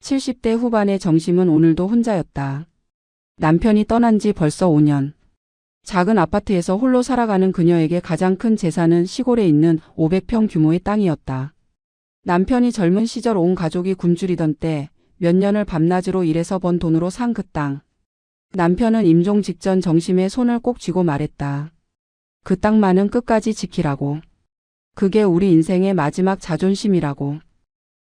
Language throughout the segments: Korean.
70대 후반의 정심은 오늘도 혼자였다. 남편이 떠난 지 벌써 5년. 작은 아파트에서 홀로 살아가는 그녀에게 가장 큰 재산은 시골에 있는 500평 규모의 땅이었다. 남편이 젊은 시절 온 가족이 굶주리던 때 몇 년을 밤낮으로 일해서 번 돈으로 산 그 땅. 남편은 임종 직전 정심의 손을 꼭 쥐고 말했다. 그 땅만은 끝까지 지키라고. 그게 우리 인생의 마지막 자존심이라고.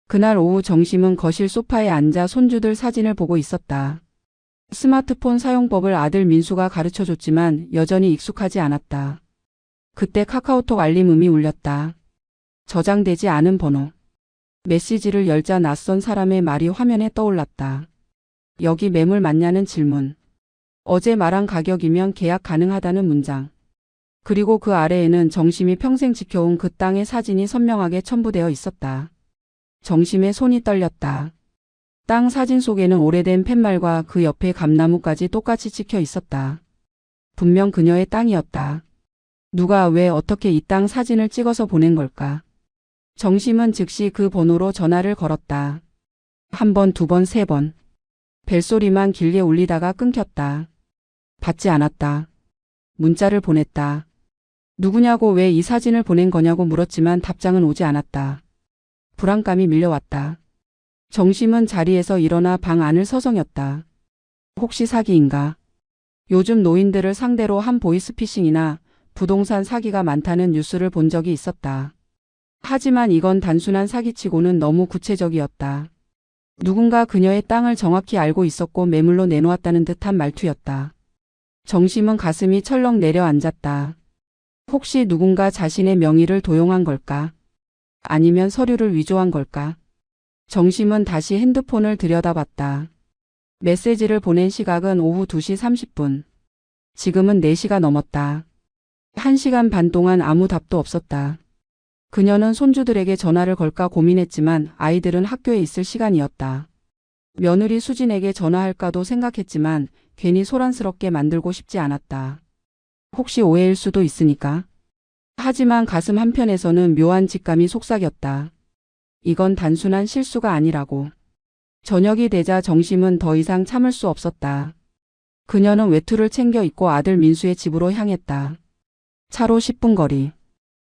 그날 오후 정심은 거실 소파에 앉아 손주들 사진을 보고 있었다. 스마트폰 사용법을 아들 민수가 가르쳐줬지만 여전히 익숙하지 않았다. 그때 카카오톡 알림음이 울렸다. 저장되지 않은 번호. 메시지를 열자 낯선 사람의 말이 화면에 떠올랐다. 여기 매물 맞냐는 질문. 어제 말한 가격이면 계약 가능하다는 문장. 그리고 그 아래에는 정심이 평생 지켜온 그 땅의 사진이 선명하게 첨부되어 있었다. 정심의 손이 떨렸다. 땅 사진 속에는 오래된 팻말과 그 옆에 감나무까지 똑같이 찍혀 있었다. 분명 그녀의 땅이었다. 누가 왜 어떻게 이 땅 사진을 찍어서 보낸 걸까? 정심은 즉시 그 번호로 전화를 걸었다. 한 번, 두 번, 세 번. 벨소리만 길게 울리다가 끊겼다. 받지 않았다. 문자를 보냈다. 누구냐고 왜 이 사진을 보낸 거냐고 물었지만 답장은 오지 않았다. 불안감이 밀려왔다. 정심은 자리에서 일어나 방 안을 서성였다. 혹시 사기인가? 요즘 노인들을 상대로 한 보이스피싱이나 부동산 사기가 많다는 뉴스를 본 적이 있었다. 하지만 이건 단순한 사기치고는 너무 구체적이었다. 누군가 그녀의 땅을 정확히 알고 있었고 매물로 내놓았다는 듯한 말투였다. 정심은 가슴이 철렁 내려앉았다. 혹시 누군가 자신의 명의를 도용한 걸까? 아니면 서류를 위조한 걸까? 정심은 다시 핸드폰을 들여다봤다. 메시지를 보낸 시각은 오후 2시 30분. 지금은 4시가 넘었다. 1시간 반 동안 아무 답도 없었다. 그녀는 손주들에게 전화를 걸까 고민했지만 아이들은 학교에 있을 시간이었다. 며느리 수진에게 전화할까도 생각했지만 괜히 소란스럽게 만들고 싶지 않았다. 혹시 오해일 수도 있으니까. 하지만 가슴 한편에서는 묘한 직감이 속삭였다. 이건 단순한 실수가 아니라고. 저녁이 되자 정심은 더 이상 참을 수 없었다. 그녀는 외투를 챙겨 입고 아들 민수의 집으로 향했다. 차로 10분 거리.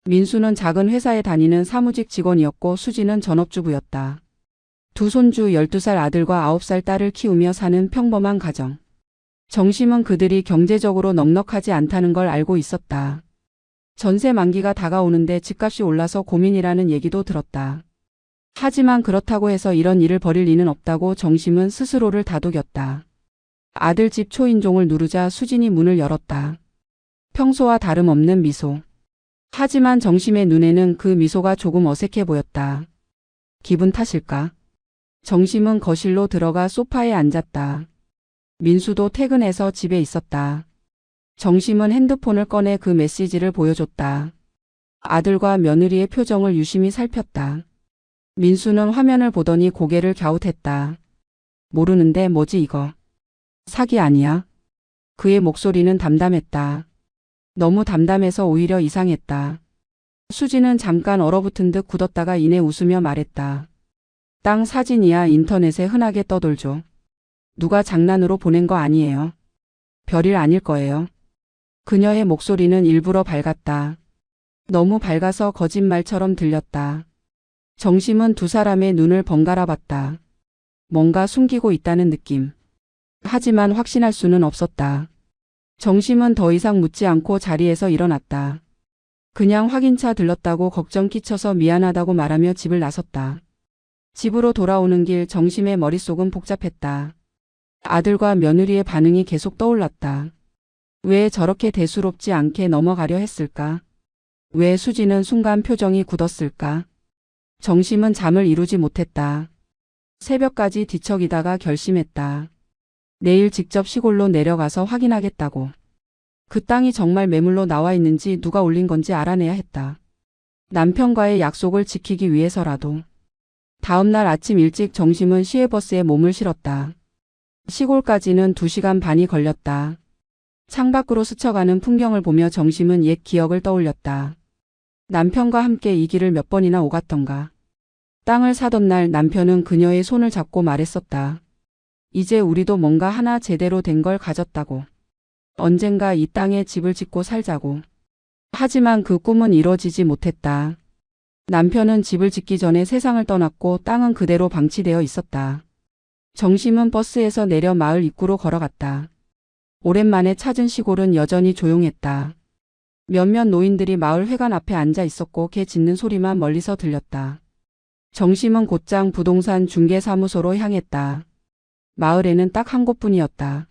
민수는 작은 회사에 다니는 사무직 직원이었고 수지는 전업주부였다. 두 손주 12살 아들과 9살 딸을 키우며 사는 평범한 가정. 정심은 그들이 경제적으로 넉넉하지 않다는 걸 알고 있었다. 전세 만기가 다가오는데 집값이 올라서 고민이라는 얘기도 들었다. 하지만 그렇다고 해서 이런 일을 벌일 리는 없다고 정심은 스스로를 다독였다. 아들 집 초인종을 누르자 수진이 문을 열었다. 평소와 다름없는 미소. 하지만 정심의 눈에는 그 미소가 조금 어색해 보였다. 기분 탓일까? 정심은 거실로 들어가 소파에 앉았다. 민수도 퇴근해서 집에 있었다. 정심은 핸드폰을 꺼내 그 메시지를 보여줬다. 아들과 며느리의 표정을 유심히 살폈다. 민수는 화면을 보더니 고개를 갸웃했다. 모르는데 뭐지 이거? 사기 아니야? 그의 목소리는 담담했다. 너무 담담해서 오히려 이상했다. 수지는 잠깐 얼어붙은 듯 굳었다가 이내 웃으며 말했다. 땅 사진이야 인터넷에 흔하게 떠돌죠. 누가 장난으로 보낸 거 아니에요. 별일 아닐 거예요. 그녀의 목소리는 일부러 밝았다. 너무 밝아서 거짓말처럼 들렸다. 정심은 두 사람의 눈을 번갈아 봤다. 뭔가 숨기고 있다는 느낌. 하지만 확신할 수는 없었다. 정심은 더 이상 묻지 않고 자리에서 일어났다. 그냥 확인차 들렀다고 걱정 끼쳐서 미안하다고 말하며 집을 나섰다. 집으로 돌아오는 길 정심의 머릿속은 복잡했다. 아들과 며느리의 반응이 계속 떠올랐다. 왜 저렇게 대수롭지 않게 넘어가려 했을까? 왜 수지는 순간 표정이 굳었을까? 정심은 잠을 이루지 못했다. 새벽까지 뒤척이다가 결심했다. 내일 직접 시골로 내려가서 확인하겠다고. 그 땅이 정말 매물로 나와 있는지 누가 올린 건지 알아내야 했다. 남편과의 약속을 지키기 위해서라도. 다음 날 아침 일찍 정심은 시외버스에 몸을 실었다. 시골까지는 2시간 반이 걸렸다. 창밖으로 스쳐가는 풍경을 보며 정심은 옛 기억을 떠올렸다. 남편과 함께 이 길을 몇 번이나 오갔던가. 땅을 사던 날 남편은 그녀의 손을 잡고 말했었다. 이제 우리도 뭔가 하나 제대로 된 걸 가졌다고. 언젠가 이 땅에 집을 짓고 살자고. 하지만 그 꿈은 이뤄지지 못했다. 남편은 집을 짓기 전에 세상을 떠났고 땅은 그대로 방치되어 있었다. 정심은 버스에서 내려 마을 입구로 걸어갔다. 오랜만에 찾은 시골은 여전히 조용했다. 몇몇 노인들이 마을 회관 앞에 앉아 있었고 개 짖는 소리만 멀리서 들렸다. 정심은 곧장 부동산 중개사무소로 향했다. 마을에는 딱 한 곳뿐이었다.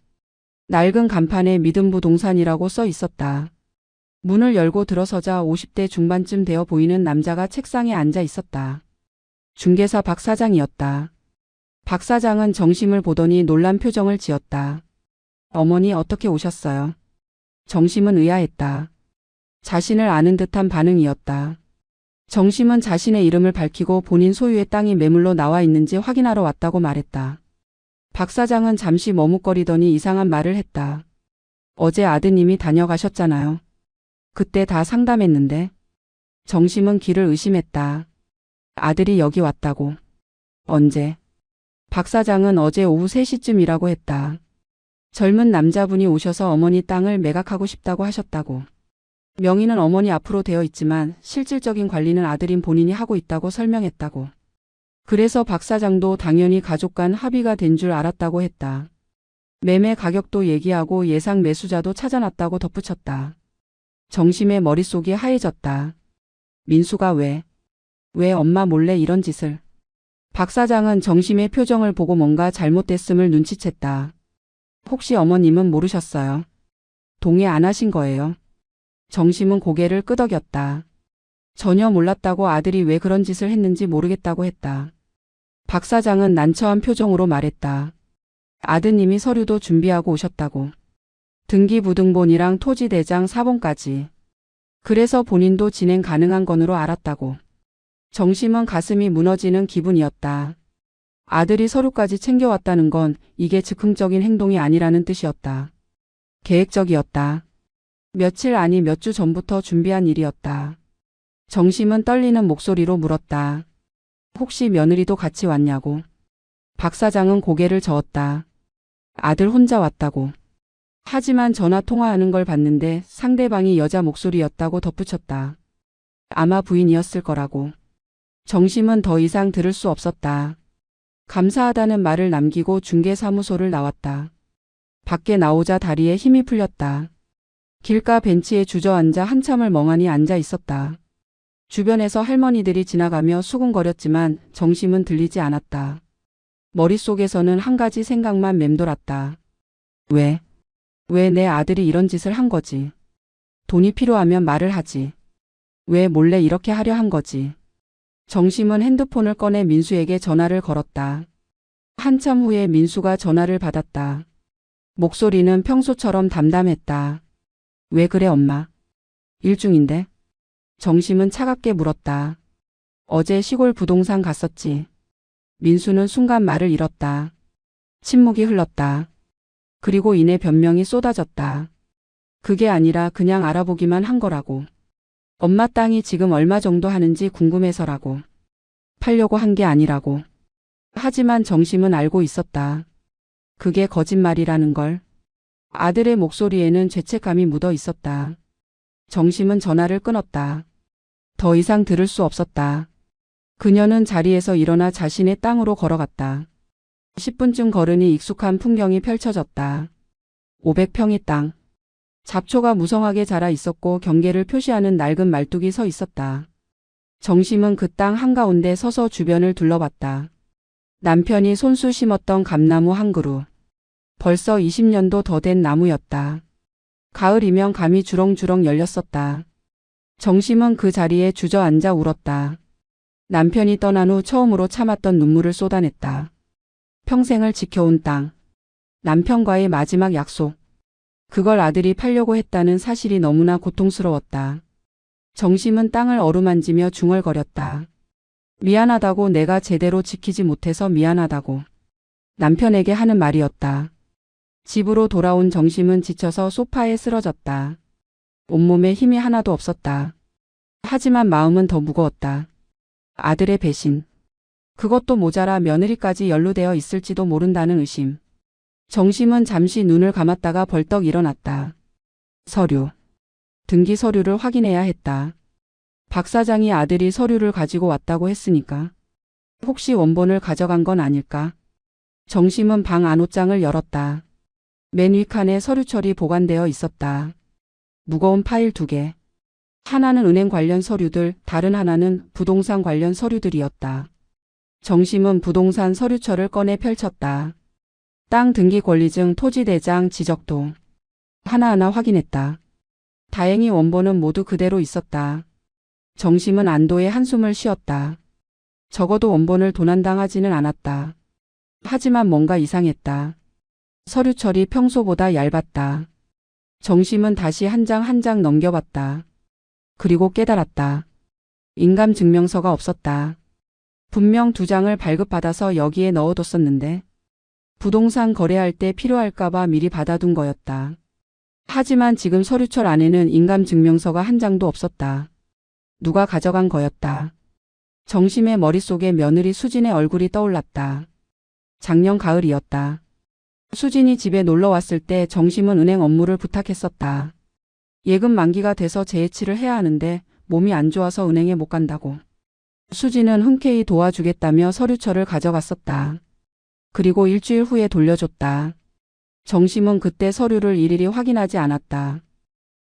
낡은 간판에 믿음부동산이라고 써 있었다. 문을 열고 들어서자 50대 중반쯤 되어 보이는 남자가 책상에 앉아 있었다. 중개사 박 사장이었다. 박 사장은 정심을 보더니 놀란 표정을 지었다. 어머니 어떻게 오셨어요? 정심은 의아했다. 자신을 아는 듯한 반응이었다. 정심은 자신의 이름을 밝히고 본인 소유의 땅이 매물로 나와 있는지 확인하러 왔다고 말했다. 박 사장은 잠시 머뭇거리더니 이상한 말을 했다. 어제 아드님이 다녀가셨잖아요. 그때 다 상담했는데. 정심은 귀를 의심했다. 아들이 여기 왔다고. 언제? 박 사장은 어제 오후 3시쯤이라고 했다. 젊은 남자분이 오셔서 어머니 땅을 매각하고 싶다고 하셨다고. 명의는 어머니 앞으로 되어 있지만 실질적인 관리는 아들인 본인이 하고 있다고 설명했다고. 그래서 박 사장도 당연히 가족 간 합의가 된 줄 알았다고 했다. 매매 가격도 얘기하고 예상 매수자도 찾아놨다고 덧붙였다. 정심의 머릿속이 하얘졌다. 민수가 왜 엄마 몰래 이런 짓을. 박 사장은 정심의 표정을 보고 뭔가 잘못됐음을 눈치챘다. 혹시 어머님은 모르셨어요? 동의 안 하신 거예요? 정심은 고개를 끄덕였다. 전혀 몰랐다고 아들이 왜 그런 짓을 했는지 모르겠다고 했다. 박 사장은 난처한 표정으로 말했다. 아드님이 서류도 준비하고 오셨다고. 등기부등본이랑 토지대장 사본까지. 그래서 본인도 진행 가능한 건으로 알았다고. 정심은 가슴이 무너지는 기분이었다. 아들이 서류까지 챙겨왔다는 건 이게 즉흥적인 행동이 아니라는 뜻이었다. 계획적이었다. 며칠 아니 몇 주 전부터 준비한 일이었다. 정심은 떨리는 목소리로 물었다. 혹시 며느리도 같이 왔냐고. 박 사장은 고개를 저었다. 아들 혼자 왔다고. 하지만 전화 통화하는 걸 봤는데 상대방이 여자 목소리였다고 덧붙였다. 아마 부인이었을 거라고. 정심은 더 이상 들을 수 없었다. 감사하다는 말을 남기고 중개사무소를 나왔다. 밖에 나오자 다리에 힘이 풀렸다. 길가 벤치에 주저앉아 한참을 멍하니 앉아 있었다. 주변에서 할머니들이 지나가며 수군거렸지만 정심은 들리지 않았다. 머릿속에서는 한 가지 생각만 맴돌았다. 왜 내 아들이 이런 짓을 한 거지? 돈이 필요하면 말을 하지. 왜 몰래 이렇게 하려 한 거지? 정심은 핸드폰을 꺼내 민수에게 전화를 걸었다. 한참 후에 민수가 전화를 받았다. 목소리는 평소처럼 담담했다. 왜 그래 엄마? 일 중인데? 정심은 차갑게 물었다. 어제 시골 부동산 갔었지. 민수는 순간 말을 잃었다. 침묵이 흘렀다. 그리고 이내 변명이 쏟아졌다. 그게 아니라 그냥 알아보기만 한 거라고. 엄마 땅이 지금 얼마 정도 하는지 궁금해서라고. 팔려고 한 게 아니라고. 하지만 정심은 알고 있었다. 그게 거짓말이라는 걸. 아들의 목소리에는 죄책감이 묻어 있었다. 정심은 전화를 끊었다. 더 이상 들을 수 없었다. 그녀는 자리에서 일어나 자신의 땅으로 걸어갔다. 10분쯤 걸으니 익숙한 풍경이 펼쳐졌다. 500평의 땅. 잡초가 무성하게 자라 있었고 경계를 표시하는 낡은 말뚝이 서 있었다. 정심은 그 땅 한가운데 서서 주변을 둘러봤다. 남편이 손수 심었던 감나무 한 그루. 벌써 20년도 더 된 나무였다. 가을이면 감이 주렁주렁 열렸었다. 정심은 그 자리에 주저앉아 울었다. 남편이 떠난 후 처음으로 참았던 눈물을 쏟아냈다. 평생을 지켜온 땅. 남편과의 마지막 약속. 그걸 아들이 팔려고 했다는 사실이 너무나 고통스러웠다. 정심은 땅을 어루만지며 중얼거렸다. 미안하다고, 내가 제대로 지키지 못해서 미안하다고. 남편에게 하는 말이었다. 집으로 돌아온 정심은 지쳐서 소파에 쓰러졌다. 온몸에 힘이 하나도 없었다. 하지만 마음은 더 무거웠다. 아들의 배신. 그것도 모자라 며느리까지 연루되어 있을지도 모른다는 의심. 정심은 잠시 눈을 감았다가 벌떡 일어났다. 서류. 등기 서류를 확인해야 했다. 박 사장이 아들이 서류를 가지고 왔다고 했으니까. 혹시 원본을 가져간 건 아닐까? 정심은 방 안옷장을 열었다. 맨 윗칸에 서류철이 보관되어 있었다. 무거운 파일 2개. 하나는 은행 관련 서류들, 다른 하나는 부동산 관련 서류들이었다. 정심은 부동산 서류철을 꺼내 펼쳤다. 땅 등기 권리증, 토지 대장, 지적도. 하나하나 확인했다. 다행히 원본은 모두 그대로 있었다. 정심은 안도의 한숨을 쉬었다. 적어도 원본을 도난당하지는 않았다. 하지만 뭔가 이상했다. 서류철이 평소보다 얇았다. 정심은 다시 한 장 한 장 넘겨봤다. 그리고 깨달았다. 인감증명서가 없었다. 분명 2장을 발급받아서 여기에 넣어뒀었는데 부동산 거래할 때 필요할까봐 미리 받아둔 거였다. 하지만 지금 서류철 안에는 인감증명서가 한 장도 없었다. 누가 가져간 거였다. 정심의 머릿속에 며느리 수진의 얼굴이 떠올랐다. 작년 가을이었다. 수진이 집에 놀러 왔을 때 정심은 은행 업무를 부탁했었다. 예금 만기가 돼서 재해치를 해야 하는데 몸이 안 좋아서 은행에 못 간다고. 수진은 흔쾌히 도와주겠다며 서류철을 가져갔었다. 그리고 일주일 후에 돌려줬다. 정심은 그때 서류를 일일이 확인하지 않았다.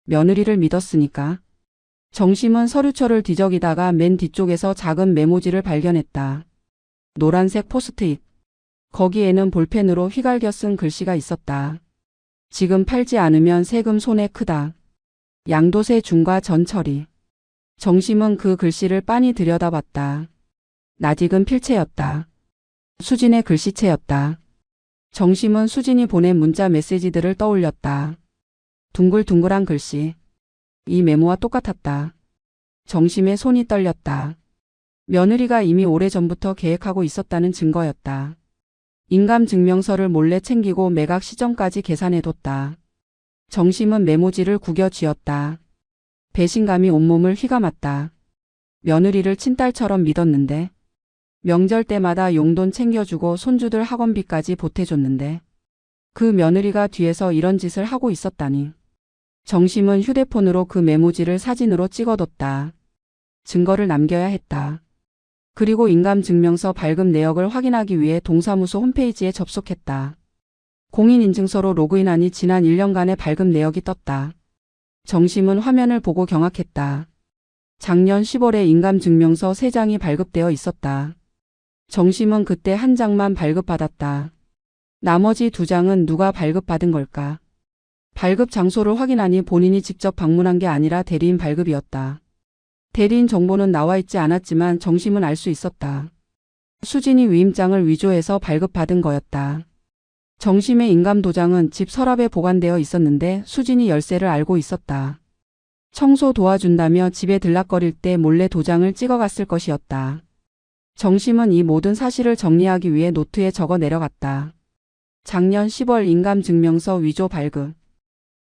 며느리를 믿었으니까. 정심은 서류철을 뒤적이다가 맨 뒤쪽에서 작은 메모지를 발견했다. 노란색 포스트잇. 거기에는 볼펜으로 휘갈겨 쓴 글씨가 있었다. 지금 팔지 않으면 세금 손해 크다. 양도세 중과 전 처리. 정심은 그 글씨를 빤히 들여다봤다. 낯익은 필체였다. 수진의 글씨체였다. 정심은 수진이 보낸 문자 메시지들을 떠올렸다. 둥글둥글한 글씨. 이 메모와 똑같았다. 정심의 손이 떨렸다. 며느리가 이미 오래전부터 계획하고 있었다는 증거였다. 인감증명서를 몰래 챙기고 매각 시점까지 계산해뒀다. 정심은 메모지를 구겨 쥐었다. 배신감이 온몸을 휘감았다. 며느리를 친딸처럼 믿었는데 명절 때마다 용돈 챙겨주고 손주들 학원비까지 보태줬는데 그 며느리가 뒤에서 이런 짓을 하고 있었다니. 정심은 휴대폰으로 그 메모지를 사진으로 찍어뒀다. 증거를 남겨야 했다. 그리고 인감증명서 발급 내역을 확인하기 위해 동사무소 홈페이지에 접속했다. 공인인증서로 로그인하니 지난 1년간의 발급 내역이 떴다. 정심은 화면을 보고 경악했다. 작년 10월에 인감증명서 3장이 발급되어 있었다. 정심은 그때 한 장만 발급받았다. 나머지 2장은 누가 발급받은 걸까? 발급 장소를 확인하니 본인이 직접 방문한 게 아니라 대리인 발급이었다. 대리인 정보는 나와 있지 않았지만 정심은 알 수 있었다. 수진이 위임장을 위조해서 발급받은 거였다. 정심의 인감도장은 집 서랍에 보관되어 있었는데 수진이 열쇠를 알고 있었다. 청소 도와준다며 집에 들락거릴 때 몰래 도장을 찍어갔을 것이었다. 정심은 이 모든 사실을 정리하기 위해 노트에 적어 내려갔다. 작년 10월 인감증명서 위조 발급.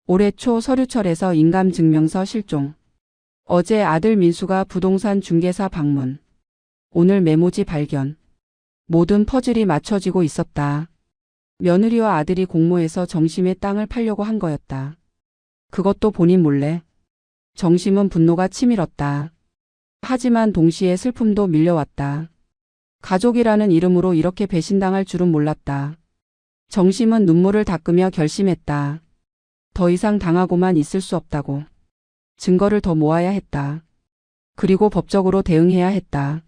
올해 초 서류철에서 인감증명서 실종. 어제 아들 민수가 부동산 중개사 방문. 오늘 메모지 발견. 모든 퍼즐이 맞춰지고 있었다. 며느리와 아들이 공모해서 정심의 땅을 팔려고 한 거였다. 그것도 본인 몰래. 정심은 분노가 치밀었다. 하지만 동시에 슬픔도 밀려왔다. 가족이라는 이름으로 이렇게 배신당할 줄은 몰랐다. 정심은 눈물을 닦으며 결심했다. 더 이상 당하고만 있을 수 없다고. 증거를 더 모아야 했다. 그리고 법적으로 대응해야 했다.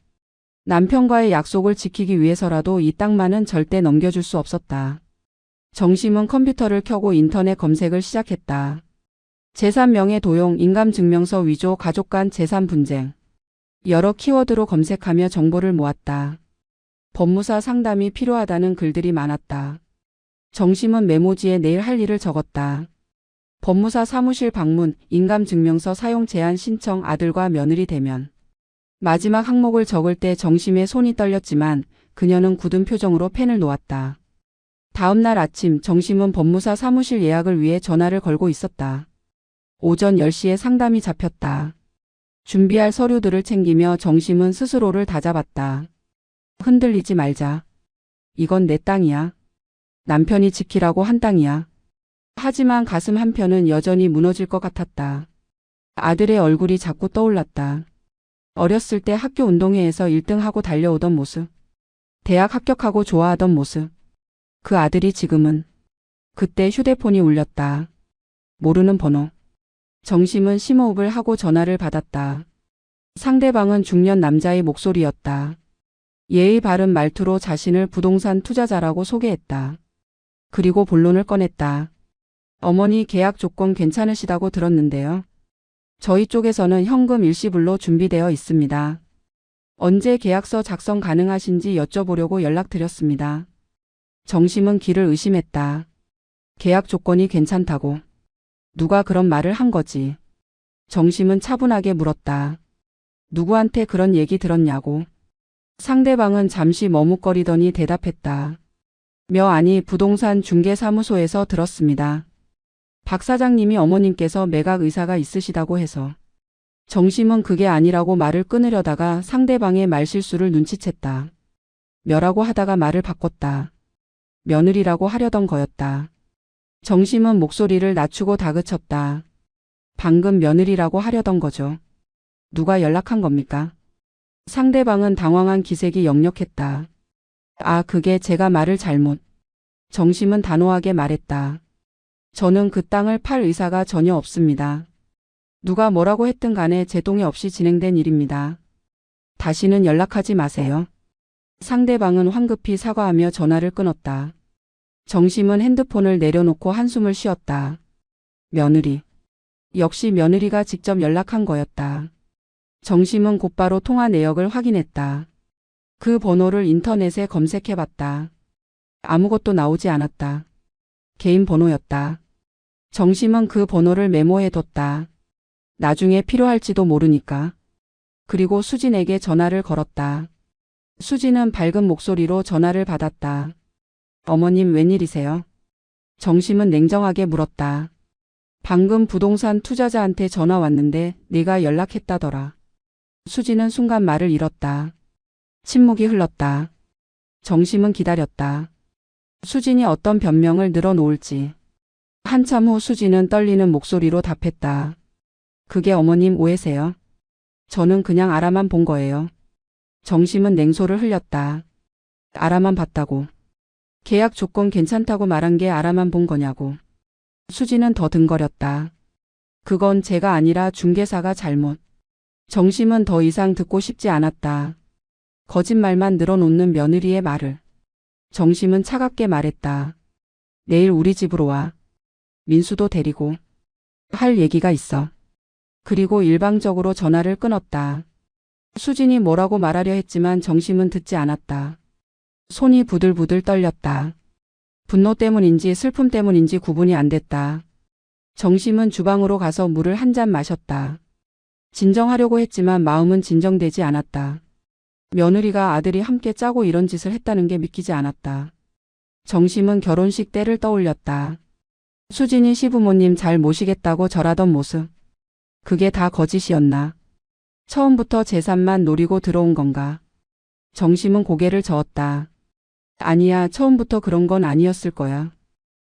남편과의 약속을 지키기 위해서라도 이 땅만은 절대 넘겨줄 수 없었다. 정심은 컴퓨터를 켜고 인터넷 검색을 시작했다. 재산 명의 도용, 인감증명서 위조, 가족 간 재산 분쟁. 여러 키워드로 검색하며 정보를 모았다. 법무사 상담이 필요하다는 글들이 많았다. 정심은 메모지에 내일 할 일을 적었다. 법무사 사무실 방문, 인감증명서 사용 제한 신청, 아들과 며느리 대면. 마지막 항목을 적을 때 정심의 손이 떨렸지만 그녀는 굳은 표정으로 펜을 놓았다. 다음 날 아침 정심은 법무사 사무실 예약을 위해 전화를 걸고 있었다. 오전 10시에 상담이 잡혔다. 준비할 서류들을 챙기며 정심은 스스로를 다잡았다. 흔들리지 말자. 이건 내 땅이야. 남편이 지키라고 한 땅이야. 하지만 가슴 한편은 여전히 무너질 것 같았다. 아들의 얼굴이 자꾸 떠올랐다. 어렸을 때 학교 운동회에서 1등하고 달려오던 모습. 대학 합격하고 좋아하던 모습. 그 아들이 지금은. 그때 휴대폰이 울렸다. 모르는 번호. 정심은 심호흡을 하고 전화를 받았다. 상대방은 중년 남자의 목소리였다. 예의 바른 말투로 자신을 부동산 투자자라고 소개했다. 그리고 본론을 꺼냈다. 어머니 계약 조건 괜찮으시다고 들었는데요. 저희 쪽에서는 현금 일시불로 준비되어 있습니다. 언제 계약서 작성 가능하신지 여쭤보려고 연락드렸습니다. 정심은 기를 의심했다. 계약 조건이 괜찮다고. 누가 그런 말을 한 거지? 정심은 차분하게 물었다. 누구한테 그런 얘기 들었냐고. 상대방은 잠시 머뭇거리더니 대답했다. 아니 부동산 중개사무소에서 들었습니다. 박 사장님이 어머님께서 매각 의사가 있으시다고 해서. 정심은 그게 아니라고 말을 끊으려다가 상대방의 말실수를 눈치챘다. 며라고 하다가 말을 바꿨다. 며느리라고 하려던 거였다. 정심은 목소리를 낮추고 다그쳤다. 방금 며느리라고 하려던 거죠. 누가 연락한 겁니까? 상대방은 당황한 기색이 역력했다. 그게 제가 말을 잘못. 정심은 단호하게 말했다. 저는 그 땅을 팔 의사가 전혀 없습니다. 누가 뭐라고 했든 간에 제 동의 없이 진행된 일입니다. 다시는 연락하지 마세요. 상대방은 황급히 사과하며 전화를 끊었다. 정심은 핸드폰을 내려놓고 한숨을 쉬었다. 며느리. 역시 며느리가 직접 연락한 거였다. 정심은 곧바로 통화 내역을 확인했다. 그 번호를 인터넷에 검색해봤다. 아무것도 나오지 않았다. 개인 번호였다. 정심은 그 번호를 메모해뒀다. 나중에 필요할지도 모르니까. 그리고 수진에게 전화를 걸었다. 수진은 밝은 목소리로 전화를 받았다. 어머님 웬일이세요? 정심은 냉정하게 물었다. 방금 부동산 투자자한테 전화 왔는데 네가 연락했다더라. 수진은 순간 말을 잃었다. 침묵이 흘렀다. 정심은 기다렸다. 수진이 어떤 변명을 늘어놓을지. 한참 후 수진은 떨리는 목소리로 답했다. 그게 어머님 오해세요? 저는 그냥 알아만 본 거예요. 정심은 냉소를 흘렸다. 알아만 봤다고. 계약 조건 괜찮다고 말한 게 알아만 본 거냐고. 수진은 더듬거렸다. 그건 제가 아니라 중개사가 잘못. 정심은 더 이상 듣고 싶지 않았다. 거짓말만 늘어놓는 며느리의 말을. 정심은 차갑게 말했다. 내일 우리 집으로 와. 민수도 데리고. 할 얘기가 있어. 그리고 일방적으로 전화를 끊었다. 수진이 뭐라고 말하려 했지만 정심은 듣지 않았다. 손이 부들부들 떨렸다. 분노 때문인지 슬픔 때문인지 구분이 안 됐다. 정심은 주방으로 가서 물을 한 잔 마셨다. 진정하려고 했지만 마음은 진정되지 않았다. 며느리가 아들이 함께 짜고 이런 짓을 했다는 게 믿기지 않았다. 정심은 결혼식 때를 떠올렸다. 수진이 시부모님 잘 모시겠다고 절하던 모습. 그게 다 거짓이었나? 처음부터 재산만 노리고 들어온 건가? 정심은 고개를 저었다. 아니야, 처음부터 그런 건 아니었을 거야.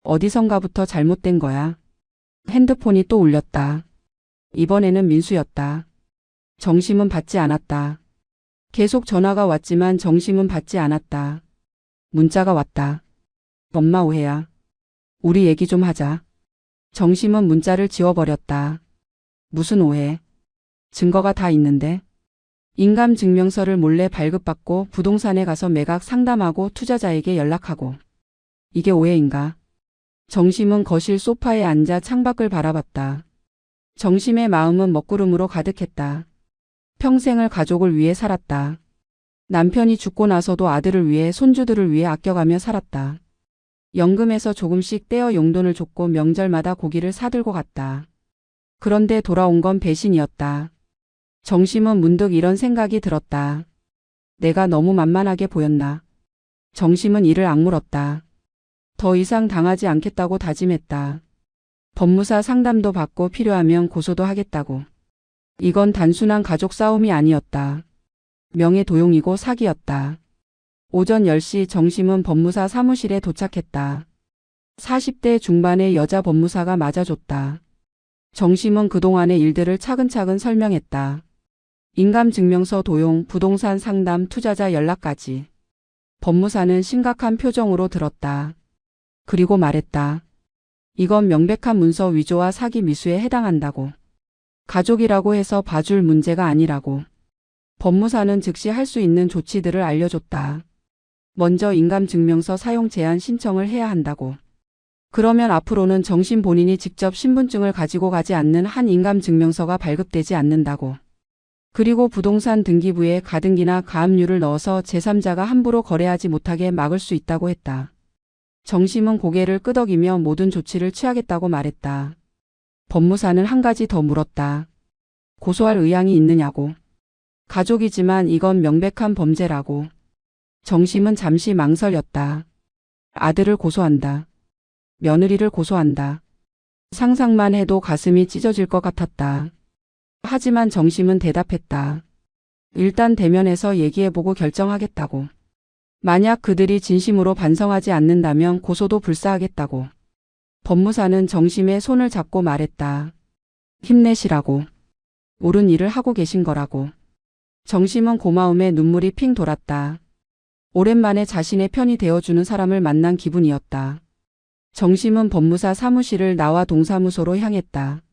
어디선가부터 잘못된 거야. 핸드폰이 또 울렸다. 이번에는 민수였다. 정심은 받지 않았다. 계속 전화가 왔지만 정심은 받지 않았다. 문자가 왔다. 엄마 오해야. 우리 얘기 좀 하자. 정심은 문자를 지워버렸다. 무슨 오해? 증거가 다 있는데. 인감증명서를 몰래 발급받고 부동산에 가서 매각 상담하고 투자자에게 연락하고. 이게 오해인가? 정심은 거실 소파에 앉아 창밖을 바라봤다. 정심의 마음은 먹구름으로 가득했다. 평생을 가족을 위해 살았다. 남편이 죽고 나서도 아들을 위해 손주들을 위해 아껴가며 살았다. 연금에서 조금씩 떼어 용돈을 줬고 명절마다 고기를 사들고 갔다. 그런데 돌아온 건 배신이었다. 정심은 문득 이런 생각이 들었다. 내가 너무 만만하게 보였나? 정심은 이를 악물었다. 더 이상 당하지 않겠다고 다짐했다. 법무사 상담도 받고 필요하면 고소도 하겠다고. 이건 단순한 가족 싸움이 아니었다. 명예도용이고 사기였다. 오전 10시 정심은 법무사 사무실에 도착했다. 40대 중반의 여자 법무사가 맞아줬다. 정심은 그동안의 일들을 차근차근 설명했다. 인감증명서 도용, 부동산 상담, 투자자 연락까지. 법무사는 심각한 표정으로 들었다. 그리고 말했다. 이건 명백한 문서 위조와 사기 미수에 해당한다고. 가족이라고 해서 봐줄 문제가 아니라고. 법무사는 즉시 할 수 있는 조치들을 알려줬다. 먼저 인감증명서 사용 제한 신청을 해야 한다고. 그러면 앞으로는 정심 본인이 직접 신분증을 가지고 가지 않는 한 인감증명서가 발급되지 않는다고. 그리고 부동산 등기부에 가등기나 가압류를 넣어서 제3자가 함부로 거래하지 못하게 막을 수 있다고 했다. 정심은 고개를 끄덕이며 모든 조치를 취하겠다고 말했다. 법무사는 한 가지 더 물었다. 고소할 의향이 있느냐고. 가족이지만 이건 명백한 범죄라고. 정심은 잠시 망설였다. 아들을 고소한다. 며느리를 고소한다. 상상만 해도 가슴이 찢어질 것 같았다. 하지만 정심은 대답했다. 일단 대면해서 얘기해보고 결정하겠다고. 만약 그들이 진심으로 반성하지 않는다면 고소도 불사하겠다고. 법무사는 정심의 손을 잡고 말했다. 힘내시라고. 옳은 일을 하고 계신 거라고. 정심은 고마움에 눈물이 핑 돌았다. 오랜만에 자신의 편이 되어주는 사람을 만난 기분이었다. 정심은 법무사 사무실을 나와 동사무소로 향했다.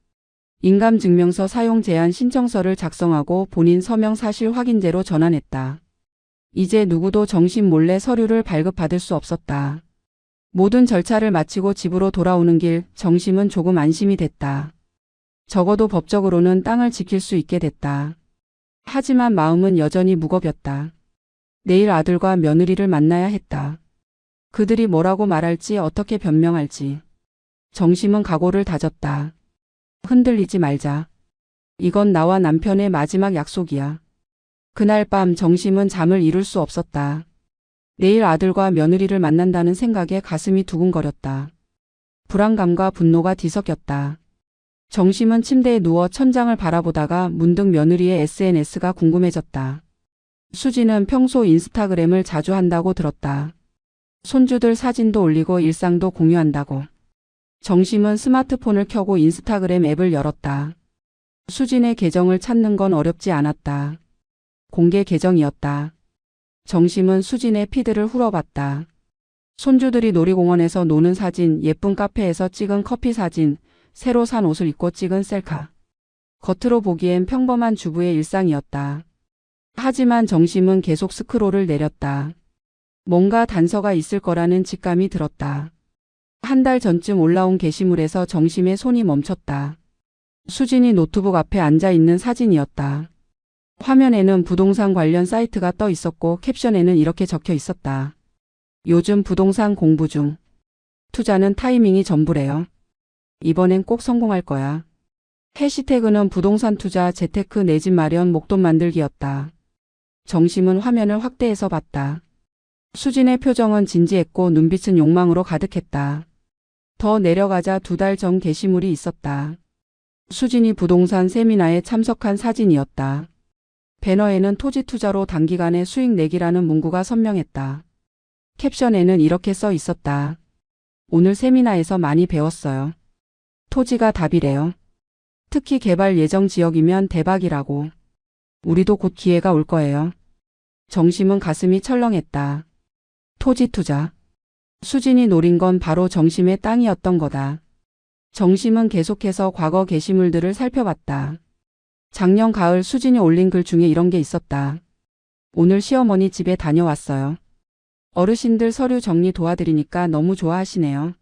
인감증명서 사용 제한 신청서를 작성하고 본인 서명 사실 확인제로 전환했다. 이제 누구도 정심 몰래 서류를 발급받을 수 없었다. 모든 절차를 마치고 집으로 돌아오는 길 정심은 조금 안심이 됐다. 적어도 법적으로는 땅을 지킬 수 있게 됐다. 하지만 마음은 여전히 무겁였다. 내일 아들과 며느리를 만나야 했다. 그들이 뭐라고 말할지 어떻게 변명할지. 정심은 각오를 다졌다. 흔들리지 말자. 이건 나와 남편의 마지막 약속이야. 그날 밤 정심은 잠을 이룰 수 없었다. 내일 아들과 며느리를 만난다는 생각에 가슴이 두근거렸다. 불안감과 분노가 뒤섞였다. 정심은 침대에 누워 천장을 바라보다가 문득 며느리의 SNS가 궁금해졌다. 수지는 평소 인스타그램을 자주 한다고 들었다. 손주들 사진도 올리고 일상도 공유한다고. 정심은 스마트폰을 켜고 인스타그램 앱을 열었다. 수진의 계정을 찾는 건 어렵지 않았다. 공개 계정이었다. 정심은 수진의 피드를 훑어봤다. 손주들이 놀이공원에서 노는 사진, 예쁜 카페에서 찍은 커피 사진, 새로 산 옷을 입고 찍은 셀카. 겉으로 보기엔 평범한 주부의 일상이었다. 하지만 정심은 계속 스크롤을 내렸다. 뭔가 단서가 있을 거라는 직감이 들었다. 한 달 전쯤 올라온 게시물에서 정심의 손이 멈췄다. 수진이 노트북 앞에 앉아 있는 사진이었다. 화면에는 부동산 관련 사이트가 떠 있었고 캡션에는 이렇게 적혀 있었다. 요즘 부동산 공부 중. 투자는 타이밍이 전부래요. 이번엔 꼭 성공할 거야. 해시태그는 부동산 투자, 재테크, 내 집 마련, 목돈 만들기였다. 정심은 화면을 확대해서 봤다. 수진의 표정은 진지했고 눈빛은 욕망으로 가득했다. 더 내려가자 2달 전 게시물이 있었다. 수진이 부동산 세미나에 참석한 사진이었다. 배너에는 토지 투자로 단기간에 수익 내기라는 문구가 선명했다. 캡션에는 이렇게 써 있었다. 오늘 세미나에서 많이 배웠어요. 토지가 답이래요. 특히 개발 예정 지역이면 대박이라고. 우리도 곧 기회가 올 거예요. 정심은 가슴이 철렁했다. 토지 투자. 수진이 노린 건 바로 정심의 땅이었던 거다. 정심은 계속해서 과거 게시물들을 살펴봤다. 작년 가을 수진이 올린 글 중에 이런 게 있었다. 오늘 시어머니 집에 다녀왔어요. 어르신들 서류 정리 도와드리니까 너무 좋아하시네요.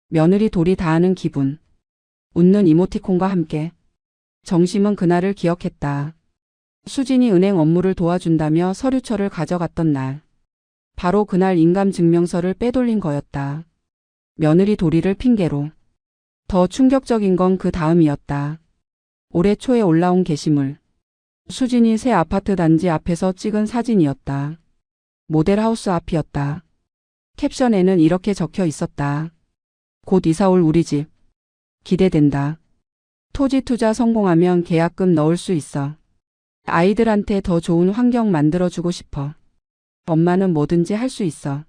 며느리 도리 다하는 기분. 웃는 이모티콘과 함께. 정심은 그날을 기억했다. 수진이 은행 업무를 도와준다며 서류처를 가져갔던 날. 바로 그날 인감증명서를 빼돌린 거였다. 며느리 도리를 핑계로. 더 충격적인 건 그 다음이었다. 올해 초에 올라온 게시물. 수진이 새 아파트 단지 앞에서 찍은 사진이었다. 모델하우스 앞이었다. 캡션에는 이렇게 적혀 있었다. 곧 이사올 우리 집. 기대된다. 토지 투자 성공하면 계약금 넣을 수 있어. 아이들한테 더 좋은 환경 만들어주고 싶어. 엄마는 뭐든지 할 수 있어.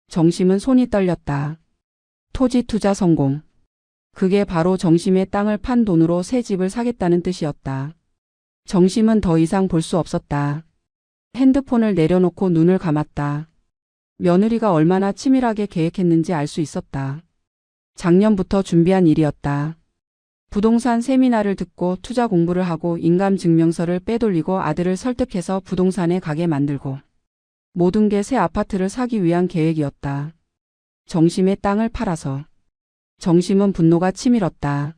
정심은 손이 떨렸다. 토지 투자 성공. 그게 바로 정심의 땅을 판 돈으로 새 집을 사겠다는 뜻이었다. 정심은 더 이상 볼 수 없었다. 핸드폰을 내려놓고 눈을 감았다. 며느리가 얼마나 치밀하게 계획했는지 알 수 있었다. 작년부터 준비한 일이었다. 부동산 세미나를 듣고 투자 공부를 하고 인감증명서를 빼돌리고 아들을 설득해서 부동산에 가게 만들고 모든 게 새 아파트를 사기 위한 계획이었다. 정심의 땅을 팔아서. 정심은 분노가 치밀었다.